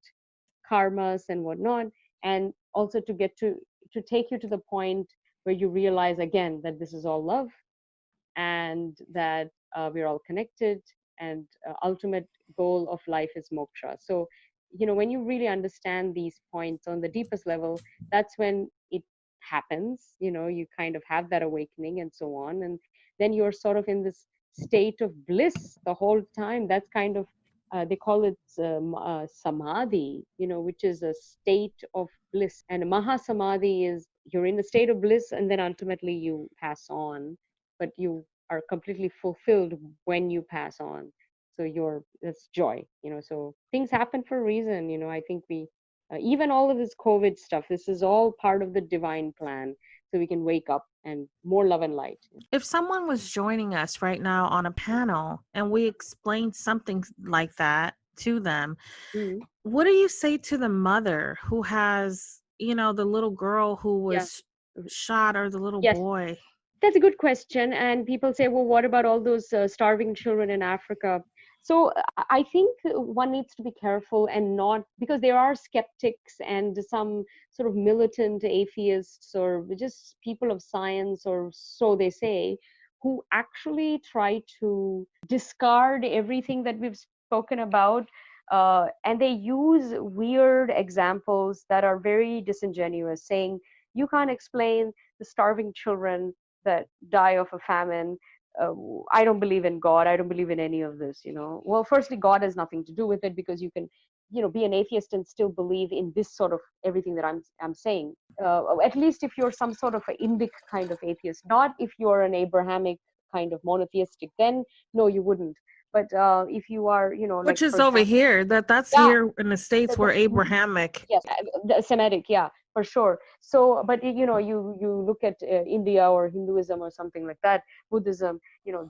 karmas and whatnot, and also to take you to the point where you realize again that this is all love, and that we're all connected, and ultimate goal of life is moksha. So when you really understand these points on the deepest level, that's when it happens. You kind of have that awakening and so on, and then you're sort of in this state of bliss the whole time. That's kind of they call it samadhi, which is a state of bliss. And mahasamadhi is you're in a state of bliss, and then ultimately you pass on, but you are completely fulfilled when you pass on. So it's joy. So things happen for a reason. I think we even all of this COVID stuff, this is all part of the divine plan, so we can wake up and more love and light. If someone was joining us right now on a panel and we explained something like that to them, Mhm. what do you say to the mother who has, the little girl who Yeah. was shot or the little Yes. boy? That's a good question. And people say, well, what about all those starving children in Africa? So I think one needs to be careful and not, because there are skeptics and some sort of militant atheists or just people of science, or so they say, who actually try to discard everything that we've spoken about. And they use weird examples that are very disingenuous, saying, you can't explain the starving children that die of a famine. Uh, I don't believe in God. I don't believe in any of this. Well, firstly, God has nothing to do with it, because you can, be an atheist and still believe in this sort of everything that I'm saying. At least if you're some sort of an Indic kind of atheist, not if you're an Abrahamic kind of monotheistic, then no, you wouldn't. But if you are, like Which is for over example, here. That's yeah, here in the States. We're Abrahamic. yes, the Semitic, yeah, for sure. So, but you look at India or Hinduism or something like that, Buddhism,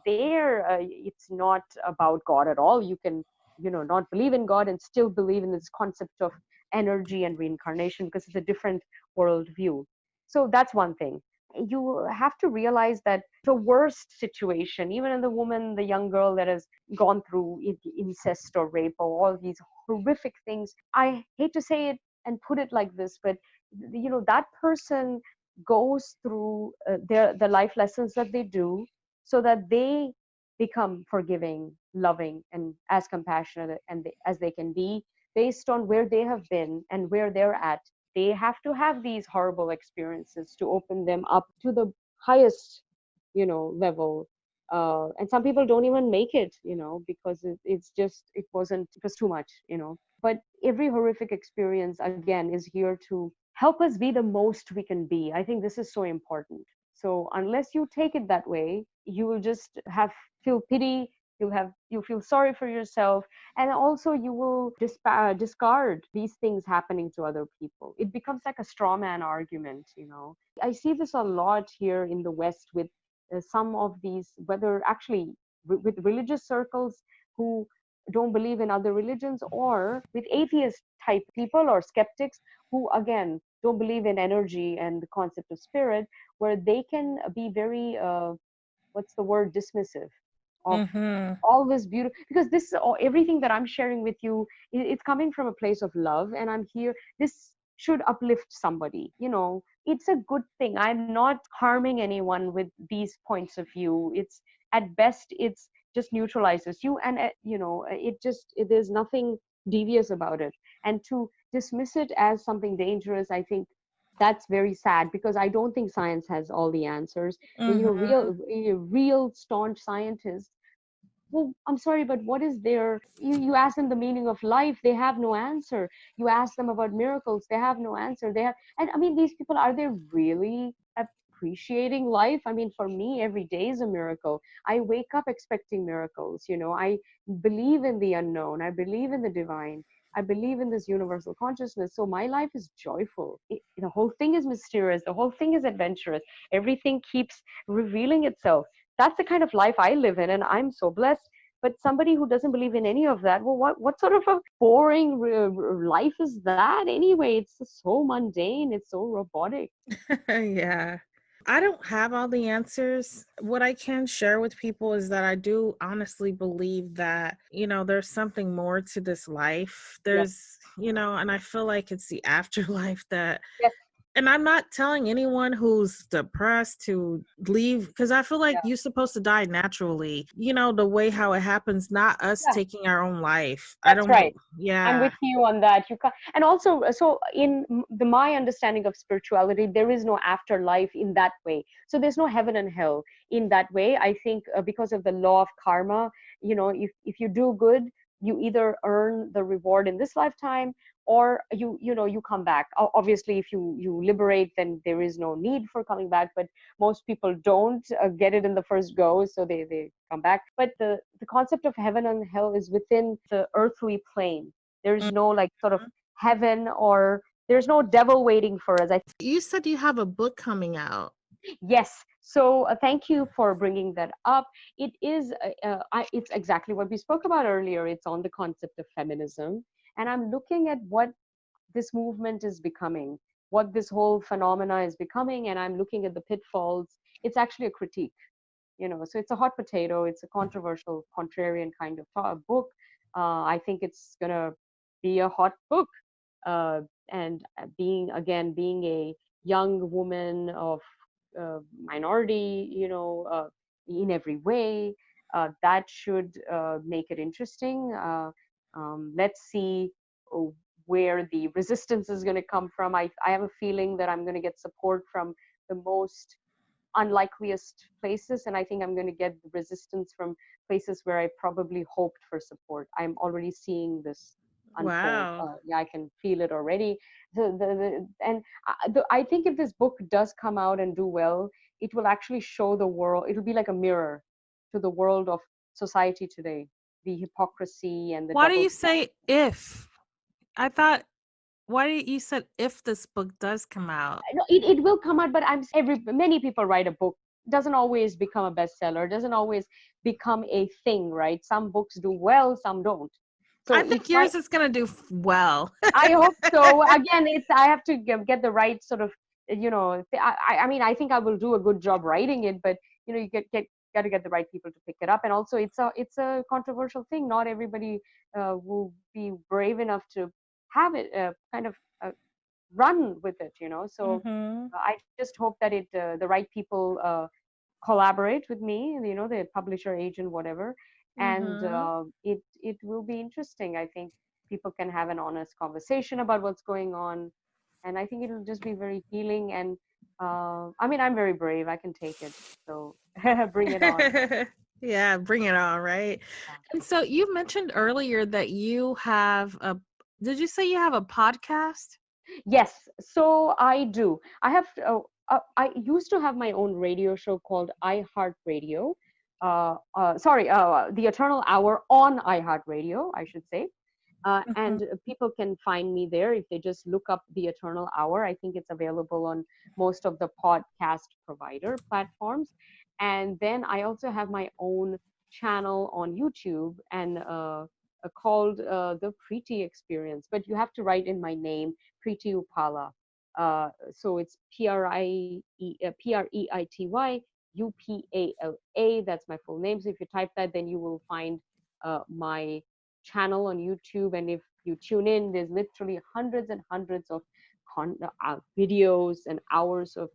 there it's not about God at all. You can, not believe in God and still believe in this concept of energy and reincarnation, because it's a different worldview. So that's one thing. You have to realize that the worst situation, even in the woman, the young girl that has gone through incest or rape or all these horrific things, I hate to say it and put it like this, but that person goes through the life lessons that they do, so that they become forgiving, loving, and as compassionate as they can be, based on where they have been and where they're at. They have to have these horrible experiences to open them up to the highest level. And some people don't even make it, because it was too much. But every horrific experience, again, is here to help us be the most we can be. I think this is so important. So unless you take it that way, you will just have feel pity. You feel sorry for yourself, and also you will discard these things happening to other people. It becomes like a straw man argument. I see this a lot here in the West with some of these, whether actually with religious circles who don't believe in other religions, or with atheist type people or skeptics who again don't believe in energy and the concept of spirit, where they can be very, what's the word, dismissive of Mm-hmm. all this beauty, because this is all, everything that I'm sharing with you, it's coming from a place of love, and I'm here, this should uplift somebody, it's a good thing. I'm not harming anyone with these points of view. It's, at best, it's just neutralizes you, and there's nothing devious about it. And to dismiss it as something dangerous, I think that's very sad, because I don't think science has all the answers. Mm-hmm. Real staunch scientists, well, I'm sorry, but what is there? You ask them the meaning of life, they have no answer. You ask them about miracles, they have no answer. And I mean, these people, are they really appreciating life? I mean, for me, every day is a miracle. I wake up expecting miracles. I believe in the unknown. I believe in the divine. I believe in this universal consciousness. So my life is joyful. The whole thing is mysterious. The whole thing is adventurous. Everything keeps revealing itself. That's the kind of life I live in, and I'm so blessed. But somebody who doesn't believe in any of that, well, what sort of a boring life is that anyway? It's so mundane, it's so robotic. Yeah. I don't have all the answers. What I can share with people is that I do honestly believe that, there's something more to this life. Yes, And I feel like it's the afterlife that, yes, and I'm not telling anyone who's depressed to leave, because I feel like yeah, you're supposed to die naturally, the way how it happens, not us yeah. taking our own life. I That's don't, right. I'm yeah. with you on that. You can, and also, so in my understanding of spirituality, there is no afterlife in that way. So there's no heaven and hell in that way. I think because of the law of karma, if you do good, you either earn the reward in this lifetime, or you come back. Obviously, if you liberate, then there is no need for coming back. But most people don't get it in the first go, so they come back. But the concept of heaven and hell is within the earthly plane. There's no, like, sort of Mhm. heaven, or there's no devil waiting for us. You said you have a book coming out. Yes. So thank you for bringing that up. It is, it's exactly what we spoke about earlier. It's on the concept of feminism, and I'm looking at what this movement is becoming, what this whole phenomena is becoming, and I'm looking at the pitfalls. It's actually a critique, so it's a hot potato. It's a controversial, contrarian kind of book. I think it's gonna be a hot book. uh, and being a young woman of minority, in every way, that should make it interesting. Let's see uh, where the resistance is going to come from. I have a feeling that I'm going to get support from the most unlikeliest places, and I think I'm going to get resistance from places where I probably hoped for support. I'm already seeing this unfold. Wow. Yeah, I can feel it already. I think if this book does come out and do well, it will actually show the world. It'll be like a mirror to the world of society today, the hypocrisy and the Why do double you standards. say if? I thought, why did you said if this book does come out? No, it will come out, but many people write a book, doesn't always become a bestseller, doesn't always become a thing, right? Some books do well, some don't. I So if think yours is going to do well. I hope so. Again, I have to get the right sort of, I mean, I think I will do a good job writing it, but you got to get the right people to pick it up. And also, it's a controversial thing. Not everybody will be brave enough to have it kind of run with it, so Mhm. I just hope that the right people collaborate with me, the publisher, agent, whatever, and Mhm. it will be interesting. I think people can have an honest conversation about what's going on, and I think it'll just be very healing. And I mean, I'm very brave, I can take it, so bring it on. Yeah, bring it on, right? And so you mentioned earlier that you have a, did you say you have a podcast? Yes, so I do. I used to have my own radio show called iHeartRadio. Sorry, The Eternal Hour on iHeartRadio, I should say. Mhm. And people can find me there if they just look up The Eternal Hour. I think it's available on most of the podcast provider platforms. And then I also have my own channel on YouTube, and called the Preity Experience. But you have to write in my name, Preity Upala. So it's Preity Upala. That's my full name. So if you type that, then you will find my channel on YouTube. And if you tune in, there's literally hundreds and hundreds of videos and hours of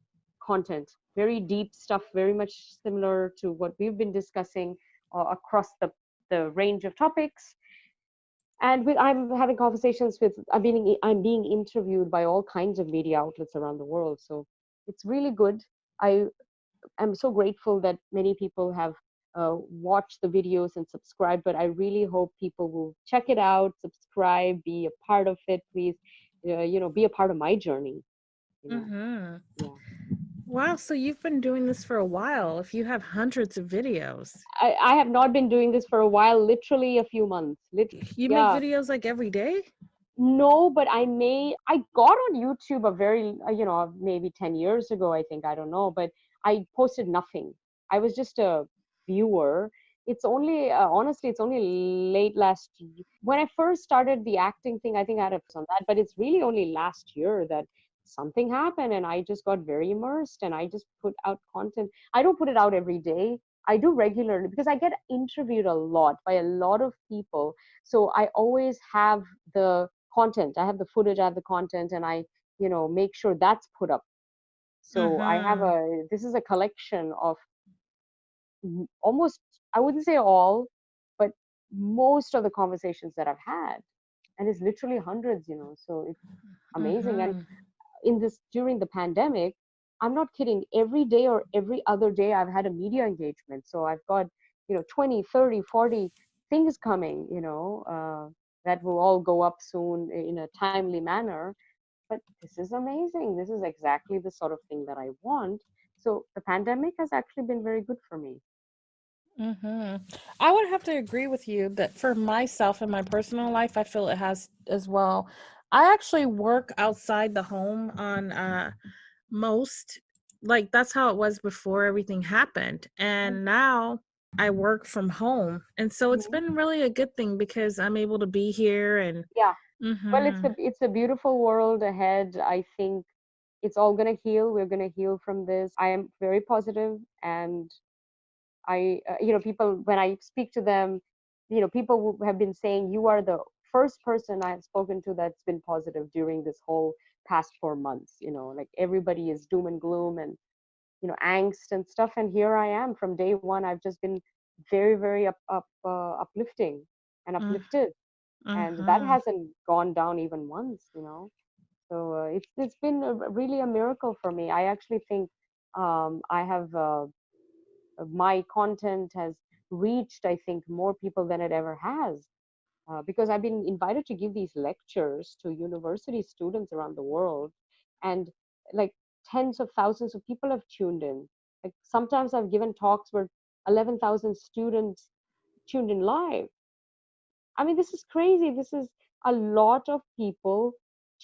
content. Very deep stuff, very much similar to what we've been discussing across the range of topics. And I'm having conversations with, I'm being interviewed by all kinds of media outlets around the world. So it's really good. I am so grateful that many people have watched the videos and subscribed, but I really hope people will check it out, subscribe, be a part of it, please. Be a part of my journey. You know, Mm-hmm. yeah. Wow, so you've been doing this for a while. If you have hundreds of videos, I have not been doing this for a while, literally a few months. you make Yeah. videos like every day? No, but I got on YouTube a very, maybe 10 years ago, I think, I don't know, but I posted nothing. I was just a viewer. It's only, honestly, it's only late last year. When I first started the acting thing, I think I had a post on that, but it's really only last year that something happened and I just got very immersed and I just put out content. I don't put it out every day. I do regularly because I get interviewed a lot by a lot of people. So I always have the content. I have the footage, I have the content, and I, make sure that's put up. So Mm-hmm. this is a collection of almost, I wouldn't say all, but most of the conversations that I've had. And it's literally hundreds, so it's amazing. And Mm-hmm. during the pandemic, I'm not kidding, every day or every other day I've had a media engagement. So I've got, 20, 30, 40 things coming, that will all go up soon in a timely manner. But this is amazing. This is exactly the sort of thing that I want. So the pandemic has actually been very good for me. Mm-hmm. I would have to agree with you that for myself in my personal life, I feel it has as well. I actually work outside the home on most, like that's how it was before everything happened. And now I work from home. And so it's Mhm. been really a good thing because I'm able to be here and Yeah. Well, mm-hmm. it's a beautiful world ahead. I think it's all going to heal. We're going to heal from this. I am very positive, and people, when I speak to them, people who have been saying you are the first person I have spoken to that's been positive during this whole past 4 months. Like everybody is doom and gloom and angst and stuff, and here I am from day one. I've just been very, very uplifting and uplifted, and that Mm-hmm. hasn't gone down even once. So it's been really a miracle for me. I actually think I have my content has reached, I think, more people than it ever has, because I've been invited to give these lectures to university students around the world, and like tens of thousands of people have tuned in. Like sometimes I've given talks where 11,000 students tuned in live. I mean, this is crazy. This is a lot of people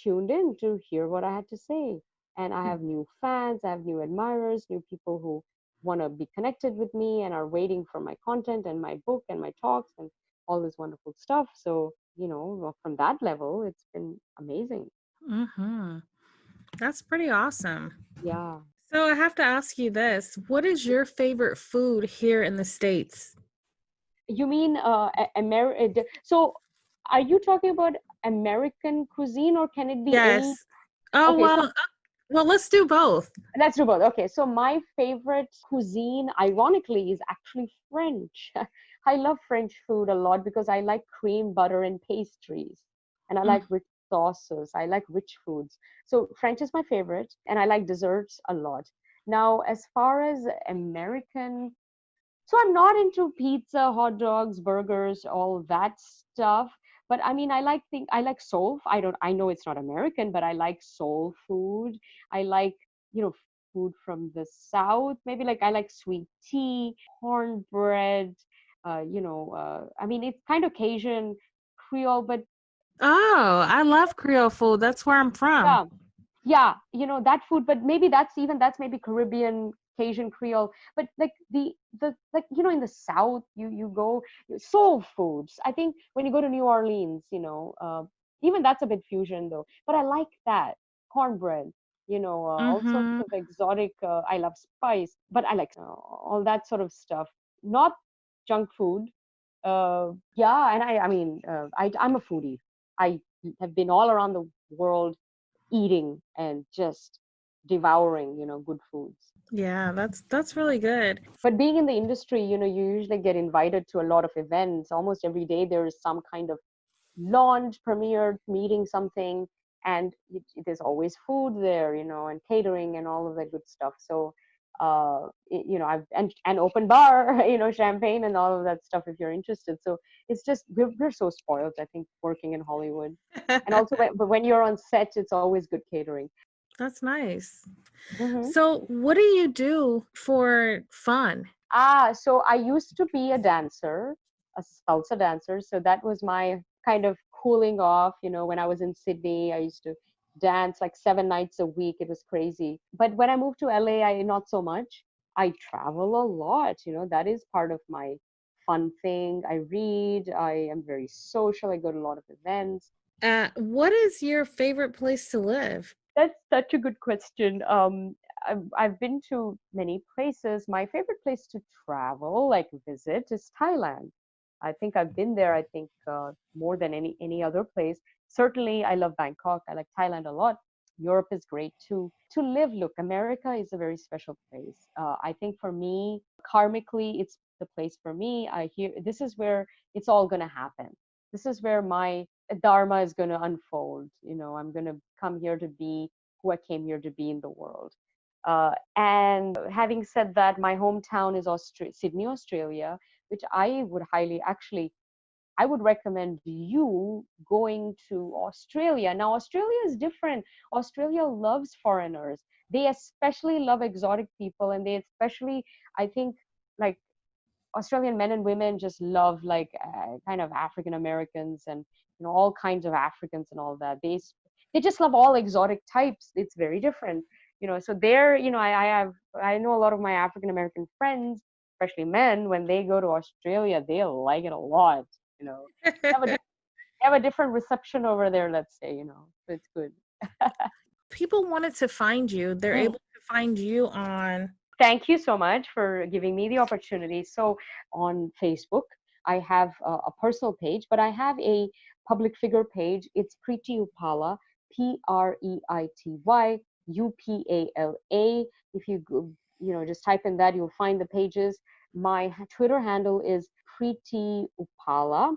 tuned in to hear what I had to say. And I have new fans, I have new admirers, new people who want to be connected with me and are waiting for my content and my book and my talks and all this wonderful stuff. So, from that level, it's been amazing. Mm-hmm. That's pretty awesome. Yeah. So I have to ask you this. What is your favorite food here in the States? You mean so are you talking about American cuisine or can it be any? Yes. Oh, Okay, so well, let's do both. let's do both. Okay, so my favorite cuisine, ironically, is actually French. I love French food a lot because I like cream, butter, and pastries, and I Mm. like rich sauces. I like rich foods. So French is my favorite, and I like desserts a lot. Now, as far as American, so I'm not into pizza, hot dogs, burgers, all that stuff. But I mean, I like soul. I know it's not American, but I like soul food. I like, you know, food from the South. Maybe like I like sweet tea, cornbread. I mean, it's kind of Cajun, Creole, but Oh, I love Creole food. That's where I'm from. yeah, yeah, that food. But maybe that's maybe Caribbean, Cajun, Creole. But like the like in the South, you go soul foods. I think when you go to New Orleans, even that's a bit fusion though. But I like that cornbread. all sorts Mm-hmm. of exotic. I love spice, but I like all that sort of stuff. Not junk food. Yeah, and I mean, I'm a foodie. I have been all around the world eating and just devouring, good foods. Yeah, that's really good. But being in the industry, you usually get invited to a lot of events. Almost every day there is some kind of launch, premiere, meeting, something, and there's always food there, and catering and all of that good stuff. So, I've and open bar, champagne and all of that stuff if you're interested. So it's just we're so spoiled, I think, working in Hollywood, and also when you're on set, it's always good catering. That's nice. Mm-hmm. So, what do you do for fun? So I used to be a dancer, a salsa dancer. So that was my kind of cooling off. When I was in Sydney, I used to dance like 7 nights a week. It was crazy. But when I moved to LA, I not so much. I travel a lot. That is part of my fun thing. I read. I am very social. I go to a lot of events. What is your favorite place to live? That's such a good question. I've been to many places. My favorite place to travel, like visit, is Thailand. I think I've been there, I think, more than any other place. Certainly, I love Bangkok. I like Thailand a lot. Europe is great too. To live, look, America is a very special place. I think for me, karmically, it's the place for me. I hear this is where it's all going to happen. This is where my dharma is going to unfold. I'm going to come here to be who I came here to be in the world. And having said that, my hometown is Sydney, Australia, which I would highly actually I would recommend you going to Australia. Now, Australia is different. Australia loves foreigners. They especially love exotic people, and they especially, I think, like Australian men and women just love like kind of African Americans and all kinds of Africans and all that. They just love all exotic types. It's very different, So there, I know a lot of my African American friends, especially men, when they go to Australia, they like it a lot. They have a they have a different reception over there. Let's say, so it's good. People wanted to find you. They're able to find you on. Thank you so much for giving me the opportunity. So on Facebook, I have a personal page, but I have a public figure page. It's Preity Upala, PreityUpala. If you just type in that, you'll find the pages. My Twitter handle is Preity Upala,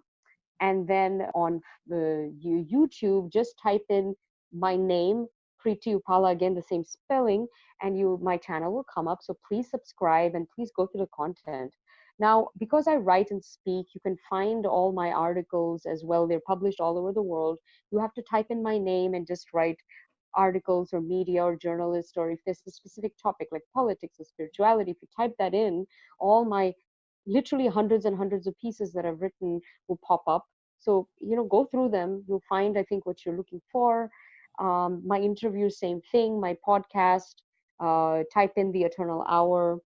and then on the YouTube, just type in my name, Preity Upala, again the same spelling, and my channel will come up. So please subscribe and please go through the content. Now, because I write and speak, you can find all my articles as well. They're published all over the world. You have to type in my name and just write articles or media or journalist, or if there's a specific topic like politics or spirituality, if you type that in, all my literally hundreds and hundreds of pieces that I've written will pop up. So, go through them. You'll find, I think, what you're looking for. My interview, same thing. My podcast, type in the Eternal Hour,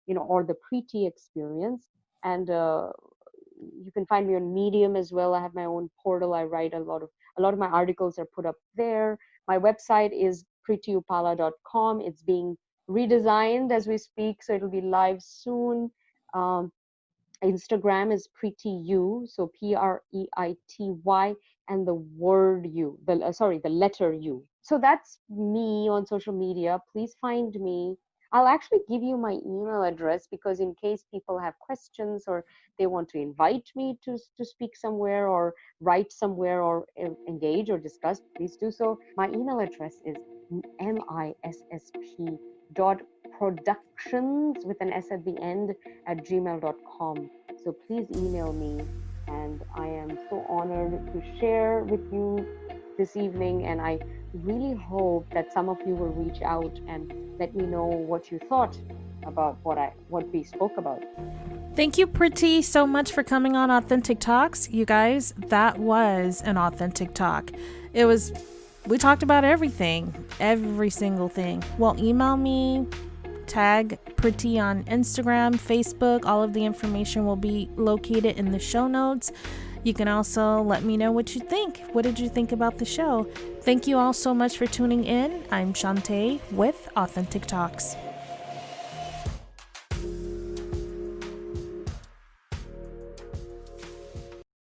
or the Preity Experience. And you can find me on Medium as well. I have my own portal. I write a lot of my articles are put up there. My website is PreityUpala.com. It's being redesigned as we speak, so it'll be live soon. Instagram is Preity U, so Preity, and the word U, the letter U. So that's me on social media. Please find me. I'll actually give you my email address, because in case people have questions or they want to invite me to speak somewhere or write somewhere or engage or discuss, please do so. My email address is missp.productions with an S at the end @gmail.com. So please email me, and I am so honored to share with you this evening. And I really hope that some of you will reach out and let me know what you thought about what we spoke about. Thank you, Preity, so much for coming on Authentic Talks. You guys, that was an authentic talk. We talked about everything, every single thing. Well, email me, tag Preity on Instagram, Facebook. All of the information will be located in the show notes. You can also let me know what you think. What did you think about the show? Thank you all so much for tuning in. I'm Shantae with Authentic Talks.